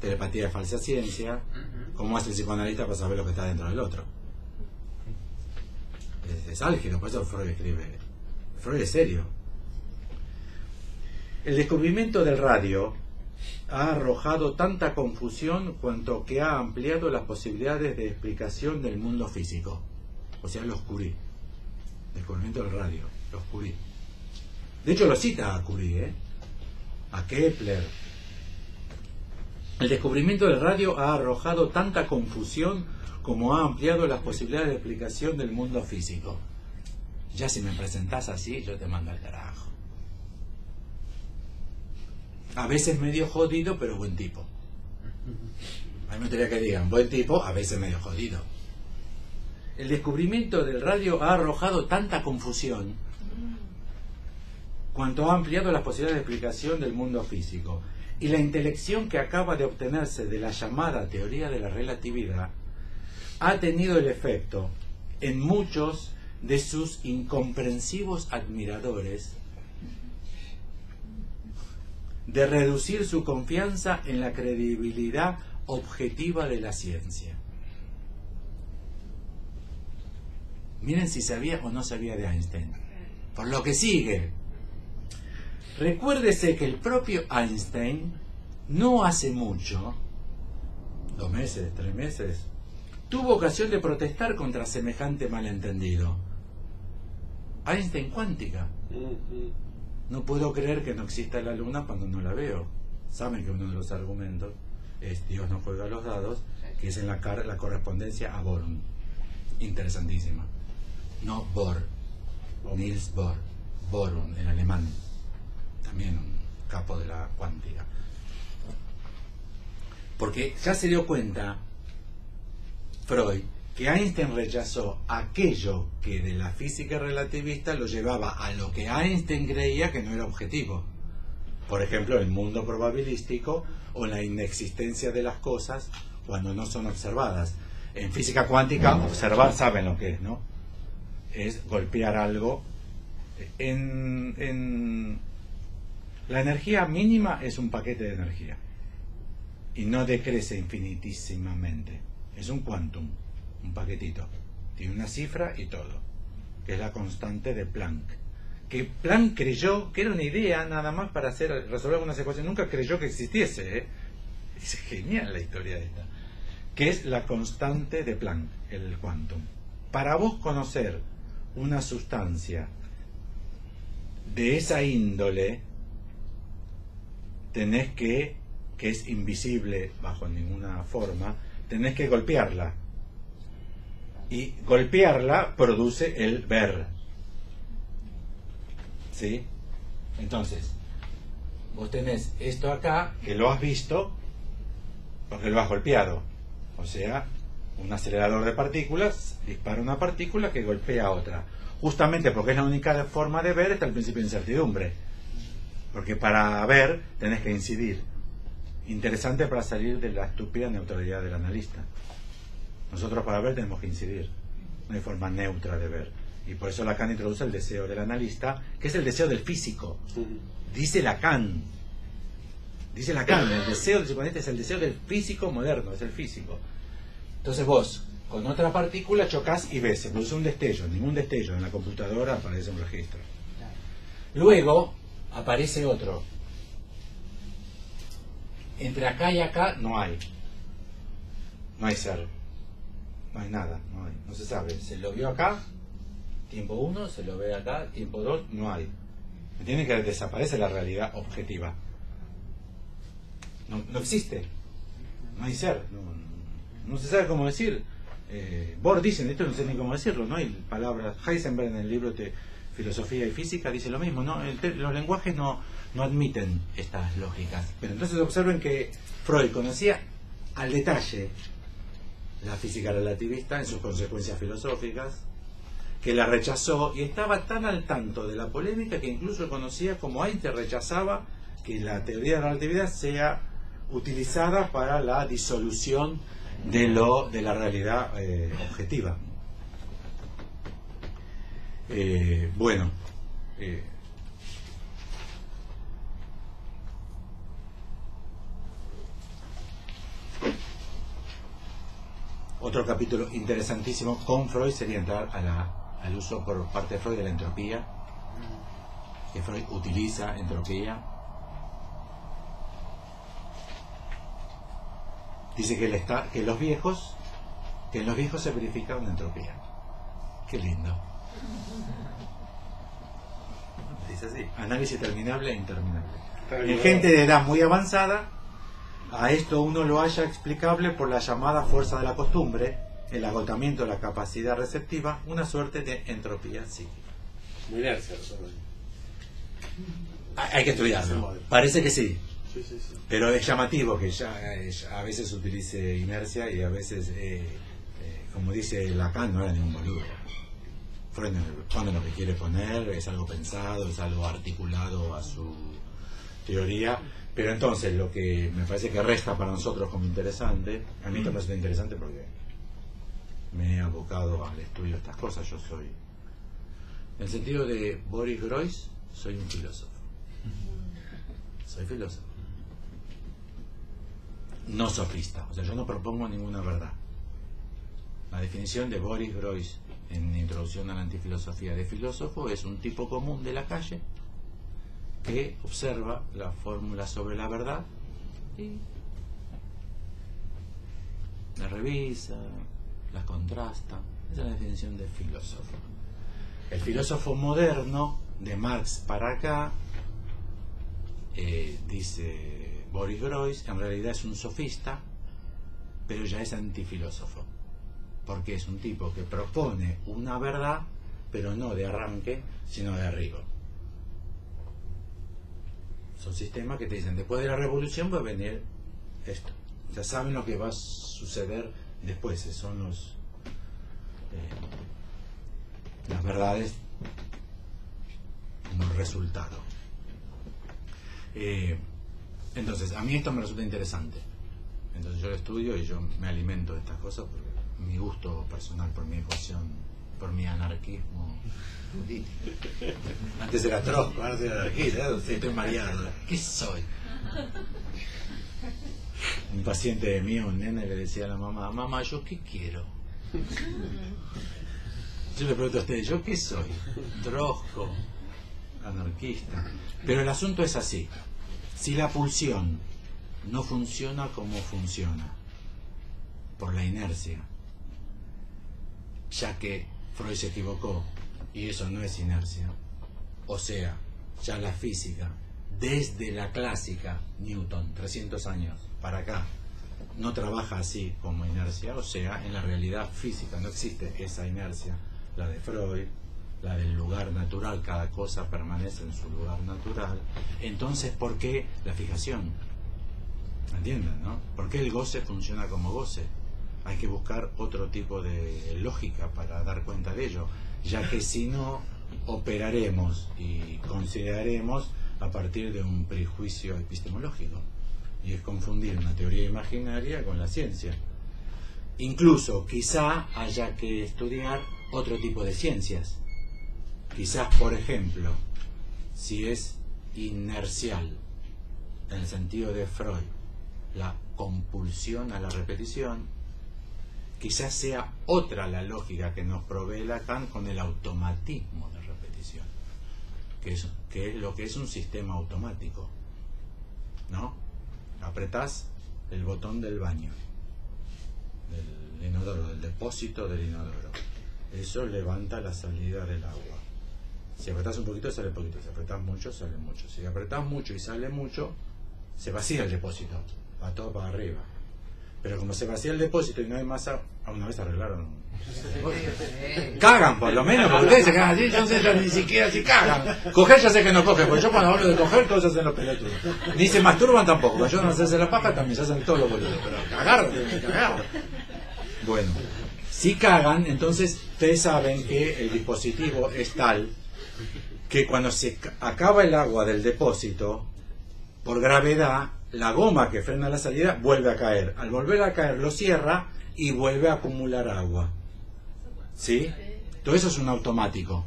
Telepatía es falsa ciencia. ¿Cómo hace el psicoanalista para saber lo que está dentro del otro? Es álgido, por eso Freud escribe Freud es serio. El descubrimiento del radio ha arrojado tanta confusión cuanto que ha ampliado las posibilidades de explicación del mundo físico. O sea, lo oscurí. Descubrimiento del radio, lo oscurí. De hecho, lo cita a Curie, a Kepler. El descubrimiento del radio ha arrojado tanta confusión como ha ampliado las posibilidades de explicación del mundo físico. Ya si me presentás así, yo te mando al carajo. A veces medio jodido, pero buen tipo. A mí me gustaría que digan, buen tipo, a veces medio jodido. El descubrimiento del radio ha arrojado tanta confusión cuanto ha ampliado las posibilidades de explicación del mundo físico. Y la intelección que acaba de obtenerse de la llamada teoría de la relatividad ha tenido el efecto en muchos de sus incomprensivos admiradores de reducir su confianza en la credibilidad objetiva de la ciencia. Miren si sabía o no sabía de Einstein. Por lo que sigue. Recuérdese que el propio Einstein no hace mucho, 2 meses, 3 meses, tuvo ocasión de protestar contra semejante malentendido. Einstein cuántica. No puedo creer que no exista la luna cuando no la veo. Saben que uno de los argumentos es Dios no juega a los dados, que es en la correspondencia a Born. Interesantísima. No Bohr, Niels Bohr, Born, el alemán. También un capo de la cuántica. Porque ya se dio cuenta Freud que Einstein rechazó aquello que de la física relativista lo llevaba a lo que Einstein creía que no era objetivo. Por ejemplo, el mundo probabilístico o la inexistencia de las cosas cuando no son observadas. En física cuántica, observar, saben lo que es, ¿no? Es golpear algo. La energía mínima es un paquete de energía y no decrece infinitísimamente. Es un quantum, un paquetito. Tiene una cifra y todo, que es la constante de Planck. Que Planck creyó que era una idea nada más para resolver algunas ecuaciones. Nunca creyó que existiese, ¿eh? Es genial la historia esta. Que es la constante de Planck, el quantum. Para vos conocer una sustancia de esa índole, tenés que es invisible bajo ninguna forma, tenés que golpearla. Y golpearla produce el ver. ¿Sí? Entonces, vos tenés esto acá, que lo has visto, porque lo has golpeado. O sea, un acelerador de partículas dispara una partícula que golpea a otra. Justamente porque es la única forma de ver, está el principio de incertidumbre. Porque para ver tenés que incidir. Interesante para salir de la estúpida neutralidad del analista. Nosotros para ver tenemos que incidir. No hay forma neutra de ver. Y por eso Lacan introduce el deseo del analista, que es el deseo del físico. Dice Lacan. Dice Lacan, el deseo del psicoanalista es el deseo del físico moderno, es el físico. Entonces vos, con otra partícula chocás y ves, se produce un destello, ningún destello, en la computadora aparece un registro. Luego aparece otro. Entre acá y acá no hay ser, no hay nada, no se sabe. Se lo vio acá, tiempo 1, se lo ve acá, tiempo 2, no hay. ¿Entienden que desaparece la realidad objetiva? No existe, no hay ser, no se sabe cómo decir. Bohr dice, esto no sé ni cómo decirlo, no hay palabras. Heisenberg en el libro de Filosofía y Física dice lo mismo, ¿no? Los lenguajes no admiten estas lógicas. Pero entonces observen que Freud conocía al detalle la física relativista en sus consecuencias filosóficas, que la rechazó y estaba tan al tanto de la polémica que incluso conocía como Einstein rechazaba que la teoría de la relatividad sea utilizada para la disolución de la realidad objetiva. Otro capítulo interesantísimo con Freud sería entrar al uso por parte de Freud de la entropía que Freud utiliza entropía. Dice que en los viejos se verifica una entropía. Qué lindo. Dice así, análisis terminable e interminable. En gente de edad muy avanzada, a esto uno lo halla explicable por la llamada fuerza de la costumbre, el agotamiento de la capacidad receptiva, una suerte de entropía psíquica. Muy inercia, Hay que estudiarlo. Parece que sí. Sí, sí, sí. Pero es llamativo que ya a veces utilice inercia y a veces, como dice Lacan, no era ningún boludo. Freud pone lo que quiere poner, es algo pensado, es algo articulado a su teoría. Pero entonces lo que me parece que resta para nosotros como interesante, a mí me parece interesante porque me he abocado al estudio de estas cosas. Yo soy, en el sentido de Boris Groys, soy un filósofo. Soy filósofo. No sofista, o sea, yo no propongo ninguna verdad. La definición de Boris Groys en Introducción a la Antifilosofía de filósofo es un tipo común de la calle que observa la fórmula sobre la verdad y la revisa, las contrasta. Esa es la definición de filósofo. El filósofo moderno, de Marx para acá, dice Boris Groys, en realidad es un sofista, pero ya es antifilósofo, porque es un tipo que propone una verdad, pero no de arranque, sino de arriba. Son sistemas que te dicen, después de la revolución va a venir esto. Ya saben lo que va a suceder después, son las verdades, los resultados. Entonces, a mí esto me resulta interesante. Entonces yo lo estudio y yo me alimento de estas cosas por mi gusto personal, por mi ecuación, por mi anarquismo político. Antes era Trotsko, ahora soy anarquista, estoy mareado. ¿Qué soy? Un paciente mío, un nene, le decía a la mamá, mamá, ¿yo qué quiero? Yo le pregunto a ustedes, ¿yo qué soy? Trotsko, anarquista. Pero el asunto es así. Si la pulsión no funciona como funciona, por la inercia, ya que Freud se equivocó y eso no es inercia, o sea, ya la física, desde la clásica, Newton, 300 años para acá, no trabaja así como inercia, o sea, en la realidad física no existe esa inercia, la de Freud, la del lugar natural, cada cosa permanece en su lugar natural. Entonces, ¿por qué la fijación? ¿Entienden, no? ¿Por qué el goce funciona como goce? Hay que buscar otro tipo de lógica para dar cuenta de ello, ya que si no, operaremos y consideraremos a partir de un prejuicio epistemológico, y es confundir una teoría imaginaria con la ciencia. Incluso, quizá haya que estudiar otro tipo de ciencias. Quizás, por ejemplo, si es inercial, en el sentido de Freud, la compulsión a la repetición, quizás sea otra la lógica que nos provee Lacan con el automatismo de repetición, que es lo que es un sistema automático, ¿no? Apretás el botón del baño, del inodoro, del depósito del inodoro. Eso levanta la salida del agua. Si apretás un poquito, sale poquito. Si apretás mucho, sale mucho. Si apretás mucho y sale mucho, se vacía el depósito. Va todo para arriba. Pero como se vacía el depósito y no hay más agua... Una vez arreglaron... Cagan, por lo menos, porque ustedes se cagan así. Yo no sé ni siquiera si cagan. Coger ya sé que no cogen, porque yo cuando hablo de coger, todos hacen los pelotudos. Ni se masturban tampoco. Cuando yo no sé hacer la paja, también se hacen todos los boludos. Pero cagar. Bueno, si cagan, entonces ustedes saben que el dispositivo es tal que cuando se acaba el agua del depósito, por gravedad, la goma que frena la salida vuelve a caer. Al volver a caer lo cierra y vuelve a acumular agua. ¿Sí? Todo eso es un automático.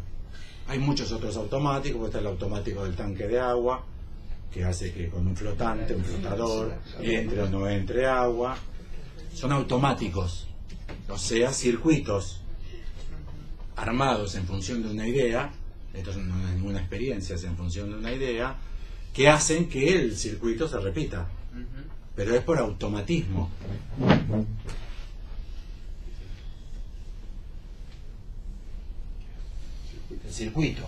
Hay muchos otros automáticos. Está el automático del tanque de agua, que hace que con un flotante, un flotador, entre o no entre agua. Son automáticos. O sea, circuitos armados en función de una idea esto no es ninguna experiencia, es en función de una idea, que hacen que el circuito se repita, pero es por automatismo. El circuito.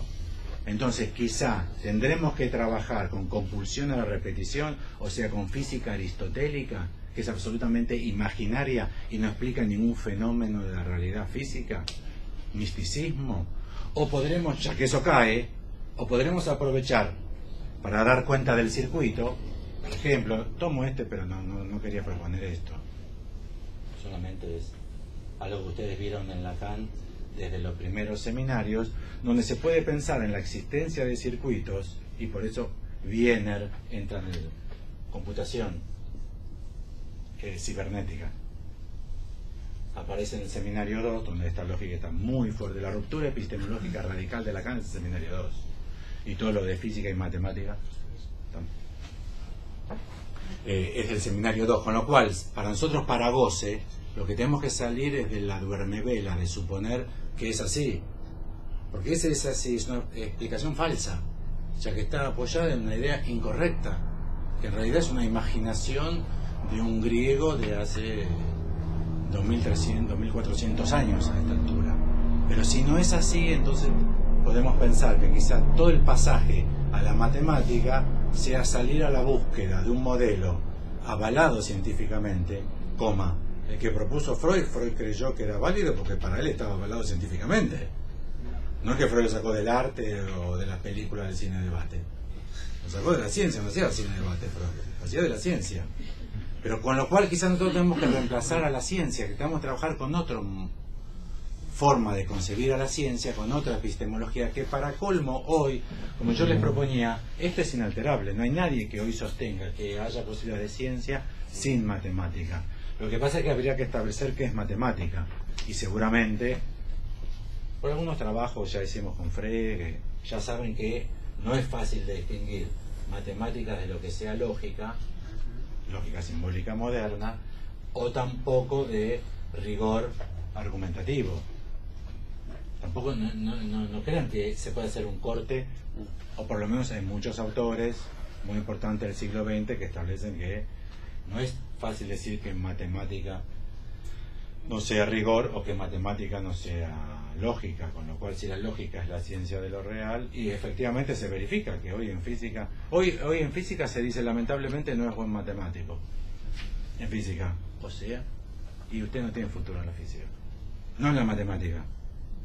Entonces quizá tendremos que trabajar con compulsión a la repetición, o sea, con física aristotélica, que es absolutamente imaginaria y no explica ningún fenómeno de la realidad física, misticismo, o podremos, ya que eso cae, o podremos aprovechar para dar cuenta del circuito. Por ejemplo, tomo pero no quería proponer esto, solamente es algo que ustedes vieron en Lacan desde los primeros seminarios, donde se puede pensar en la existencia de circuitos, y por eso Wiener entra en computación cibernética. Aparece en el seminario 2, donde esta lógica está muy fuerte. La ruptura epistemológica radical de Lacan es el seminario 2, y todo lo de física y matemática es el seminario 2, con lo cual para nosotros, para goce, lo que tenemos que salir es de la duermevela, de suponer que es así, porque ese es así, es una explicación falsa, ya que está apoyada en una idea incorrecta, que en realidad es una imaginación de un griego de hace 2300, 2400 años a esta altura. Pero si no es así, entonces podemos pensar que quizás todo el pasaje a la matemática sea salir a la búsqueda de un modelo avalado científicamente, el que propuso Freud creyó que era válido porque para él estaba avalado científicamente. No es que Freud lo sacó del arte o de las películas del cine de debate. Lo sacó de la ciencia, no hacía cine de debate Freud, hacía de la ciencia. Pero con lo cual quizás nosotros tenemos que reemplazar a la ciencia, que tenemos que trabajar con otra forma de concebir a la ciencia, con otra epistemología, que para colmo hoy, como yo les proponía, esto es inalterable. No hay nadie que hoy sostenga que haya posibilidades de ciencia sin matemática. Lo que pasa es que habría que establecer qué es matemática, y seguramente por algunos trabajos ya hicimos con Frege, que ya saben que no es fácil de distinguir matemáticas de lo que sea lógica simbólica moderna, o tampoco de rigor argumentativo. Tampoco no crean que se puede hacer un corte, o por lo menos hay muchos autores muy importantes del siglo XX que establecen que no es fácil decir que matemática no sea rigor o que matemática no sea lógica, con lo cual si la lógica es la ciencia de lo real, y efectivamente se verifica que hoy en física se dice lamentablemente no es buen matemático en física, o sea, y usted no tiene futuro en la física, no en la matemática.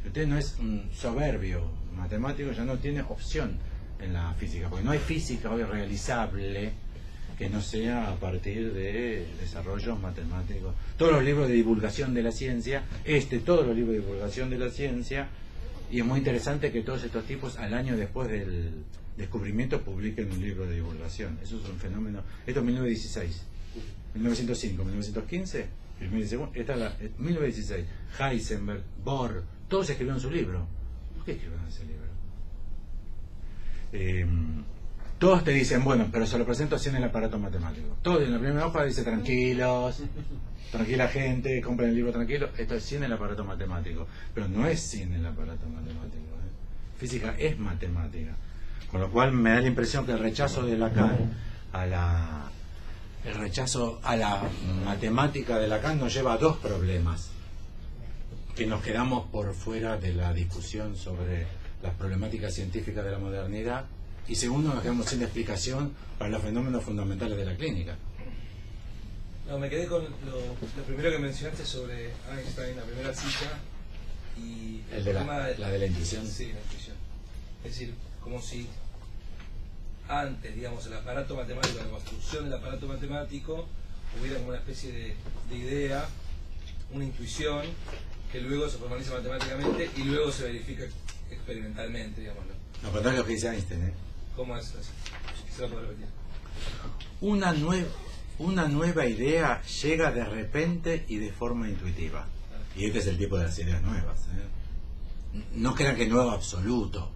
Si usted no es un soberbio matemático, ya no tiene opción en la física, porque no hay física hoy realizable que no sea a partir de desarrollos matemáticos. Todos los libros de divulgación de la ciencia, todos los libros de divulgación de la ciencia, y es muy interesante que todos estos tipos al año después del descubrimiento publiquen un libro de divulgación. Eso es un fenómeno. Esto es 1916, 1905, 1915, primero y segundo, esta es la 1916. Heisenberg, Bohr, todos escribieron su libro. ¿Por qué escribieron ese libro? Todos te dicen, bueno, pero se lo presento así en el aparato matemático. Todos en la primera hoja dice, tranquilos, tranquila gente, compren el libro tranquilo. Esto es sin el aparato matemático. Pero no es sin el aparato matemático. Física es matemática. Con lo cual me da la impresión que el rechazo de Lacan el rechazo a la matemática de Lacan nos lleva a dos problemas. Que nos quedamos por fuera de la discusión sobre las problemáticas científicas de la modernidad. Y segundo, nos quedamos sin explicación para los fenómenos fundamentales de la clínica. No, me quedé con lo primero que mencionaste sobre Einstein, la primera cita, y el de la de la intuición. Sí, la intuición. Es decir, como si antes, digamos, el aparato matemático, la construcción del aparato matemático, hubiera como una especie de idea, una intuición, que luego se formaliza matemáticamente y luego se verifica experimentalmente, digámoslo. No, pero no es lo que dice Einstein, ¿Cómo es eso? Se lo puedo repetir. Una nueva idea llega de repente y de forma intuitiva. Y este es el tipo de las ideas nuevas. No crean que es nuevo absoluto,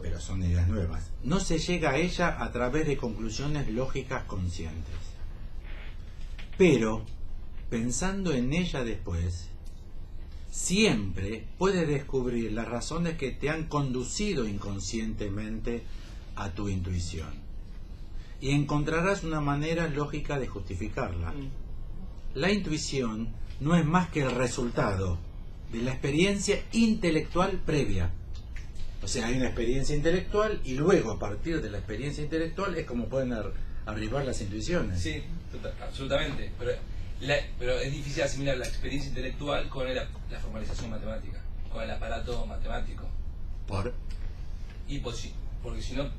pero son ideas nuevas. No se llega a ella a través de conclusiones lógicas conscientes. Pero, pensando en ella después, siempre puedes descubrir las razones que te han conducido inconscientemente a tu intuición. Y encontrarás una manera lógica de justificarla. La intuición no es más que el resultado de la experiencia intelectual previa. O sea, hay una experiencia intelectual y luego a partir de la experiencia intelectual es como pueden arribar las intuiciones. Sí, absolutamente. Pero es difícil asimilar la experiencia intelectual con la formalización matemática, con el aparato matemático. ¿Por? Porque si no,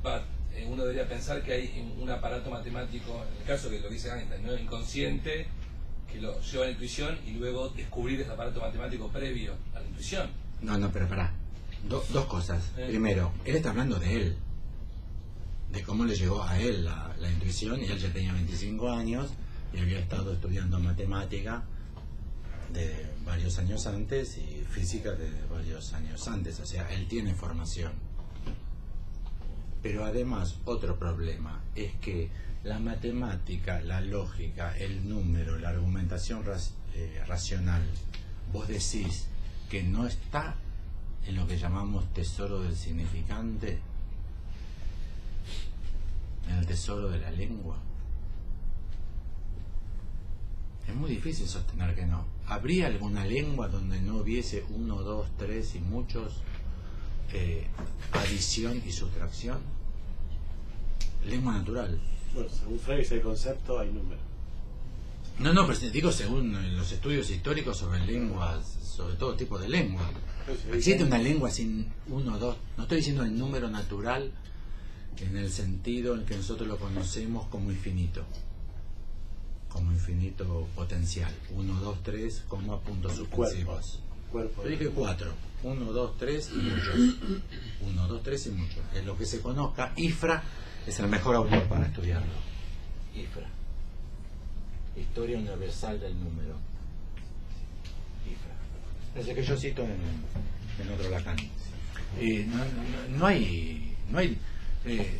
uno debería pensar que hay un aparato matemático, en el caso que lo dice Einstein, ¿no? Inconsciente, que lo lleva a la intuición y luego descubrir ese aparato matemático previo a la intuición. No, pero pará. Dos cosas. Primero, él está hablando de él, de cómo le llegó a él la intuición, y él ya tenía 25 años y había estado estudiando matemática de varios años antes y física de varios años antes, o sea, él tiene formación. Pero además, otro problema es que la matemática, la lógica, el número, la argumentación racional, vos decís que no está en lo que llamamos tesoro del significante, en el tesoro de la lengua. Es muy difícil sostener que no. ¿Habría alguna lengua donde no hubiese 1, 2, 3 y muchos, adición y sustracción? Lengua natural. Bueno, según Freud ese concepto hay números. No, pero digo según los estudios históricos sobre lenguas, sobre todo tipo de lengua. ¿Existe una lengua sin 1, 2? No estoy diciendo el número natural en el sentido en que nosotros lo conocemos como infinito potencial. 1, 2, 3, coma, puntos suspensivos. Yo dije 4. 1, 2, 3 y muchos. 1, 2, 3 y muchos. Es lo que se conozca. IFRA es el mejor autor para estudiarlo. IFRA. Historia Universal del Número. IFRA. Es el que yo cito en otro Lacan. No hay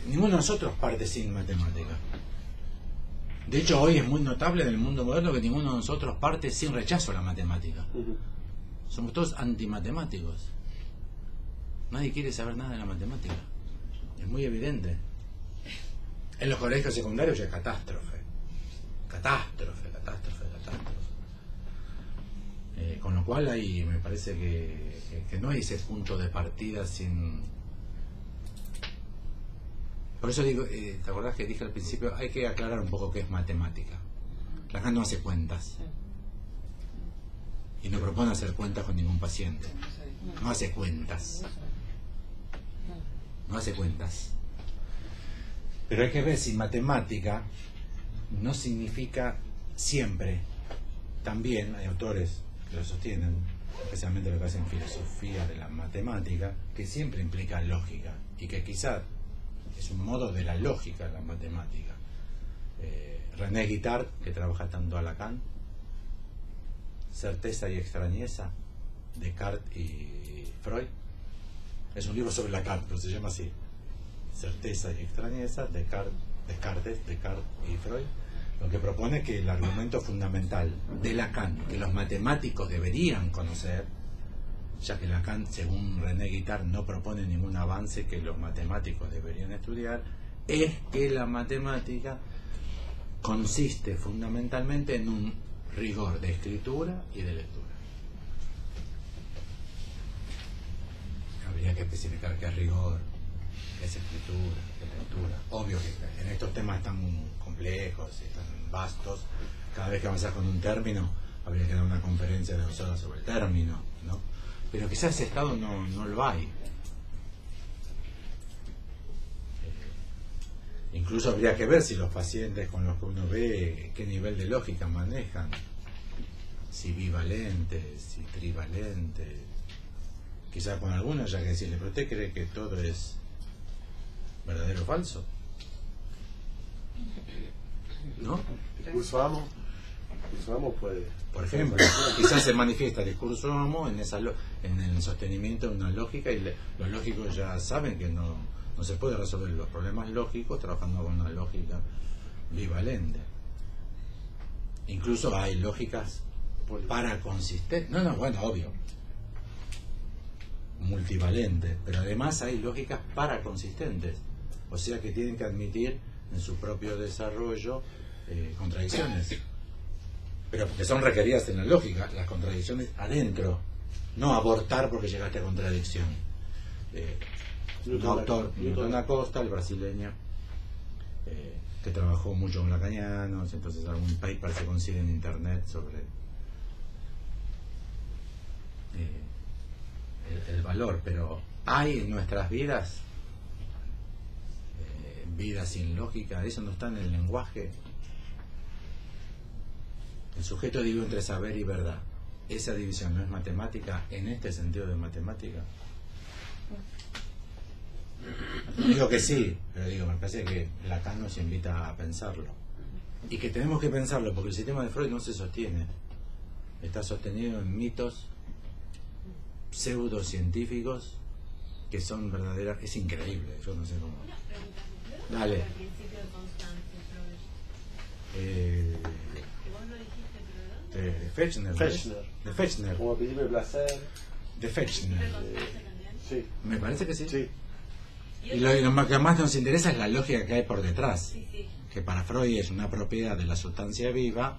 ninguno de nosotros parte sin matemática. De hecho, hoy es muy notable en el mundo moderno que ninguno de nosotros parte sin rechazo a la matemática. Somos todos antimatemáticos. Nadie quiere saber nada de la matemática. Es muy evidente. En los colegios secundarios ya es catástrofe. Catástrofe. Con lo cual ahí me parece que no hay ese punto de partida sin... Por eso digo, ¿te acordás que dije al principio? Hay que aclarar un poco qué es matemática. Lacan no hace cuentas. Y no propone hacer cuentas con ningún paciente. No hace cuentas. No hace cuentas. Pero hay que ver si matemática no significa siempre. También hay autores que lo sostienen, especialmente lo que hacen filosofía de la matemática, que siempre implica lógica y que quizás es un modo de la lógica la matemática. René Guittard, que trabaja tanto a Lacan, Certeza y extrañeza, Descartes y Freud. Es un libro sobre Lacan, pero se llama así. Certeza y extrañeza, Descartes y Freud. Lo que propone que el argumento fundamental de Lacan, que los matemáticos deberían conocer, ya que Lacan, según René Guittard, no propone ningún avance que los matemáticos deberían estudiar, es que la matemática consiste fundamentalmente en un rigor de escritura y de lectura. Habría que especificar qué es rigor, qué es escritura, qué es lectura. Obvio que en estos temas tan complejos y tan vastos, cada vez que avanzas con un término, habría que dar una conferencia de 2 horas sobre el término, ¿no? Pero quizás ese estado no lo hay. Incluso habría que ver si los pacientes con los que uno ve qué nivel de lógica manejan, si bivalente, si trivalente. Quizás con algunos haya que decirle, pero ¿usted cree que todo es verdadero o falso? ¿No? Discurso amo puede. Por ejemplo, quizás se manifiesta el discurso amo en el sostenimiento de una lógica, y los lógicos ya saben que no se puede resolver los problemas lógicos trabajando con una lógica bivalente. Incluso hay lógicas para consistentes. Bueno, obvio. multivalentes, pero además hay lógicas paraconsistentes, o sea que tienen que admitir en su propio desarrollo contradicciones, pero porque son requeridas en la lógica, las contradicciones adentro, no abortar porque llegaste a contradicción. Un autor, Newton Acosta, el brasileño, que trabajó mucho con lacanianos, entonces algún paper se consigue en internet sobre el valor, pero hay en nuestras vidas vidas sin lógica, eso no está en el lenguaje. El sujeto divide entre saber y verdad. Esa división no es matemática en este sentido de matemática. No digo que sí, pero digo, me parece que Lacan nos invita a pensarlo. Y que tenemos que pensarlo porque el sistema de Freud no se sostiene. Está sostenido en mitos pseudocientíficos que son verdaderas. Es increíble, yo no sé cómo. Dale. El principio de constancia, que vos lo dijiste, pero ¿dónde? De Fechner. Fechner. De Fechner. Como principio de placer. De Fechner. Sí. Me parece que sí. Sí. Y lo que más nos interesa es la lógica que hay por detrás. Sí, sí. Que para Freud es una propiedad de la sustancia viva,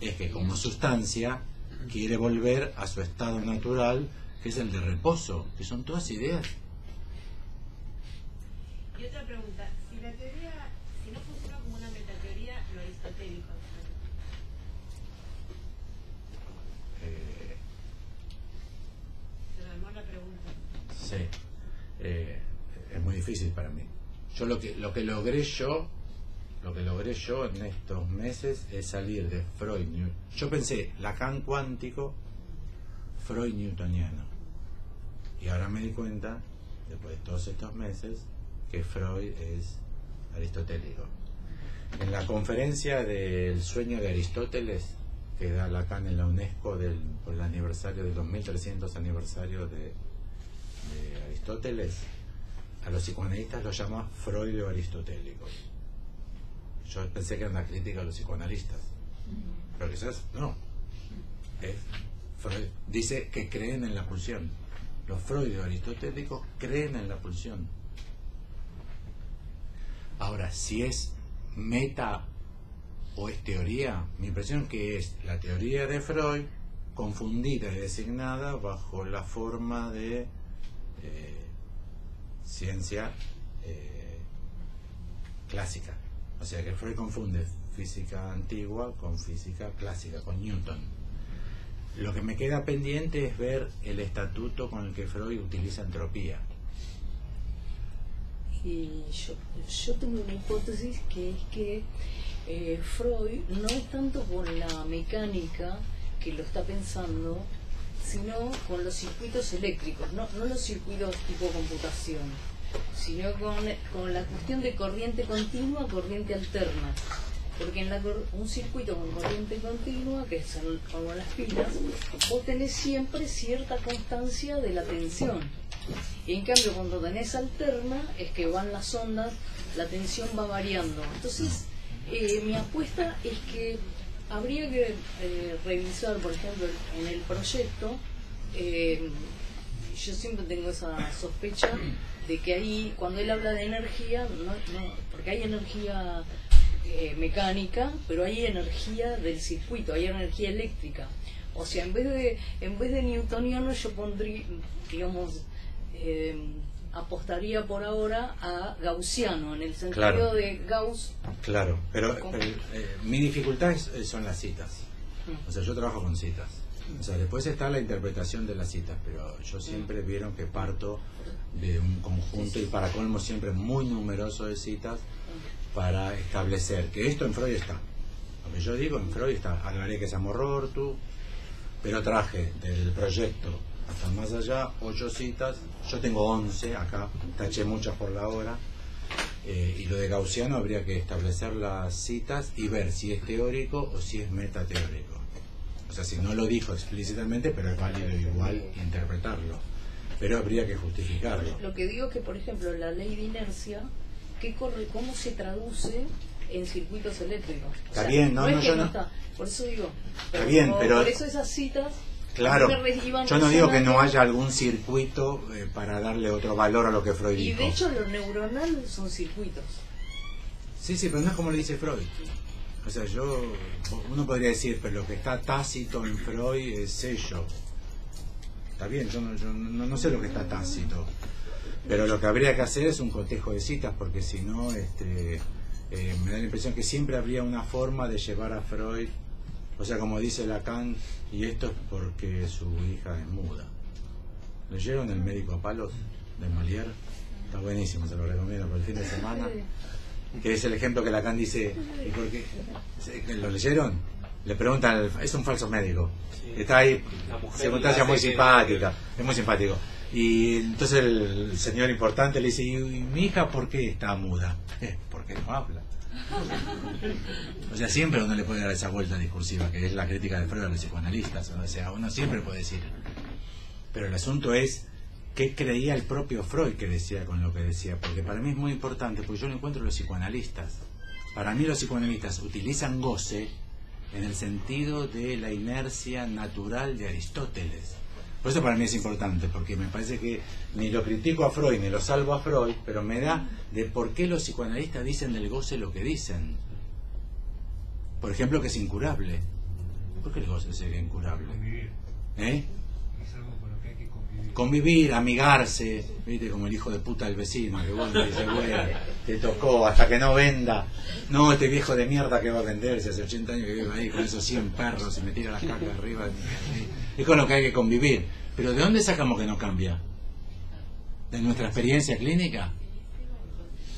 es que como sustancia quiere volver a su estado natural, que es el de reposo, que son todas ideas. Y otra pregunta, si la teoría, si no funciona como una metateoría, lo aristotélico. Se me armó la pregunta. Sí. Es muy difícil para mí. Yo lo que logré yo en estos meses es salir de Freud. Yo pensé Lacan cuántico, Freud newtoniano. Y ahora me di cuenta, después de todos estos meses, que Freud es aristotélico. En la conferencia del sueño de Aristóteles, que da Lacan en la UNESCO por el aniversario del 2300 aniversario de Aristóteles, a los psicoanalistas los llama Freud o aristotélicos. Yo pensé que era una crítica a los psicoanalistas, pero quizás no. Freud dice que creen en la pulsión. Los Freud o aristotélicos creen en la pulsión. Ahora, si es meta o es teoría, mi impresión es que es la teoría de Freud confundida y designada bajo la forma de ciencia clásica. O sea que Freud confunde física antigua con física clásica, con Newton. Lo que me queda pendiente es ver el estatuto con el que Freud utiliza entropía. Y yo tengo una hipótesis que es que Freud no es tanto con la mecánica que lo está pensando, sino con los circuitos eléctricos, no los circuitos tipo computación, sino con la cuestión de corriente continua, corriente alterna. Porque en un circuito con corriente continua, que es como las pilas, vos tenés siempre cierta constancia de la tensión. Y en cambio cuando tenés alterna, es que van las ondas, la tensión va variando. Entonces, mi apuesta es que habría que revisar, por ejemplo, en el proyecto, yo siempre tengo esa sospecha de que ahí, cuando él habla de energía, porque hay energía mecánica, pero hay energía del circuito, hay energía eléctrica. O sea, en vez de newtoniano, yo pondría, digamos, apostaría por ahora a gaussiano, en el sentido Claro. de Gauss. Claro, pero mi dificultad son las citas. O sea, yo trabajo con citas. O sea, después está la interpretación de las citas, pero yo siempre vieron que parto de un conjunto y para colmo siempre muy numeroso de citas para establecer que esto en Freud está. Lo que yo digo en Freud está. Aclaré que es amor rortu, pero traje del proyecto hasta más allá 8 citas. Yo tengo 11 acá, taché muchas por la hora. Y lo de gaussiano habría que establecer las citas y ver si es teórico o si es metateórico. O sea, si no lo dijo explícitamente, pero es válido igual interpretarlo. Pero habría que justificarlo. Lo que digo es que, por ejemplo, la ley de inercia, ¿cómo se traduce en circuitos eléctricos? Está bien, no, es que yo no. está. Por eso digo. Está bien, pero por eso esas citas. Claro, iban yo no digo que no razonando, haya algún circuito para darle otro valor a lo que Freud y dijo. de hecho lo neuronal son circuitos. Sí, pero no es como le dice Freud. O sea, uno podría decir, pero lo que está tácito en Freud es sello. Está bien, yo no sé lo que está tácito. Pero lo que habría que hacer es un cotejo de citas, porque si no, me da la impresión que siempre habría una forma de llevar a Freud. O sea, como dice Lacan, y esto es porque su hija es muda. ¿Leyeron El médico a palos de Molière? Está buenísimo, se lo recomiendo por el fin de semana. Que es el ejemplo que Lacan dice. ¿Y por qué? ¿Lo leyeron? Le preguntan, es un falso médico. Está ahí, circunstancia muy simpática, es muy simpático. Y entonces el señor importante le dice, ¿y mi hija por qué está muda? Porque no habla. O sea, siempre uno le puede dar esa vuelta discursiva, que es la crítica de Freud a los psicoanalistas. O sea, uno siempre puede decir. Pero el asunto es, ¿qué creía el propio Freud que decía con lo que decía? Porque para mí es muy importante, porque yo lo encuentro en los psicoanalistas. Para mí los psicoanalistas utilizan goce en el sentido de la inercia natural de Aristóteles. Por eso para mí es importante, porque me parece que ni lo critico a Freud ni lo salvo a Freud, pero me da de por qué los psicoanalistas dicen del goce lo que dicen. Por ejemplo, que es incurable. ¿Por qué el goce sería incurable? Convivir. ¿Eh? Es algo con lo que hay que convivir. Convivir, amigarse, viste, como el hijo de puta del vecino, que vos le dices, bueno, te tocó hasta que no venda. No, este viejo de mierda que va a venderse hace 80 años que vive ahí con esos 100 perros y me tira las cacas arriba de mí. Es con lo que hay que convivir. Pero ¿de dónde sacamos que no cambia? ¿De nuestra experiencia clínica?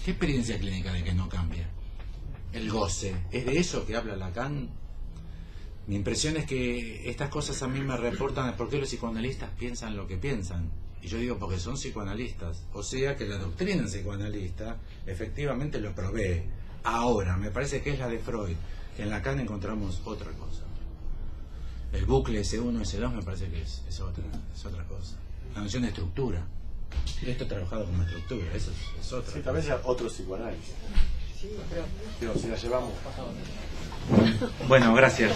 ¿Qué experiencia clínica de que no cambia? El goce. ¿Es de eso que habla Lacan? Mi impresión es que estas cosas a mí me reportan por qué los psicoanalistas piensan lo que piensan. Y yo digo porque son psicoanalistas. O sea que la doctrina psicoanalista efectivamente lo provee. Ahora, me parece que es la de Freud, que en Lacan encontramos otra cosa. El bucle S1, S2 me parece que es otra cosa. La noción de estructura. Esto trabajado como estructura, eso es otra. Sí, tal vez sea otro psicoanálisis. Digo, si la llevamos. Bueno, gracias.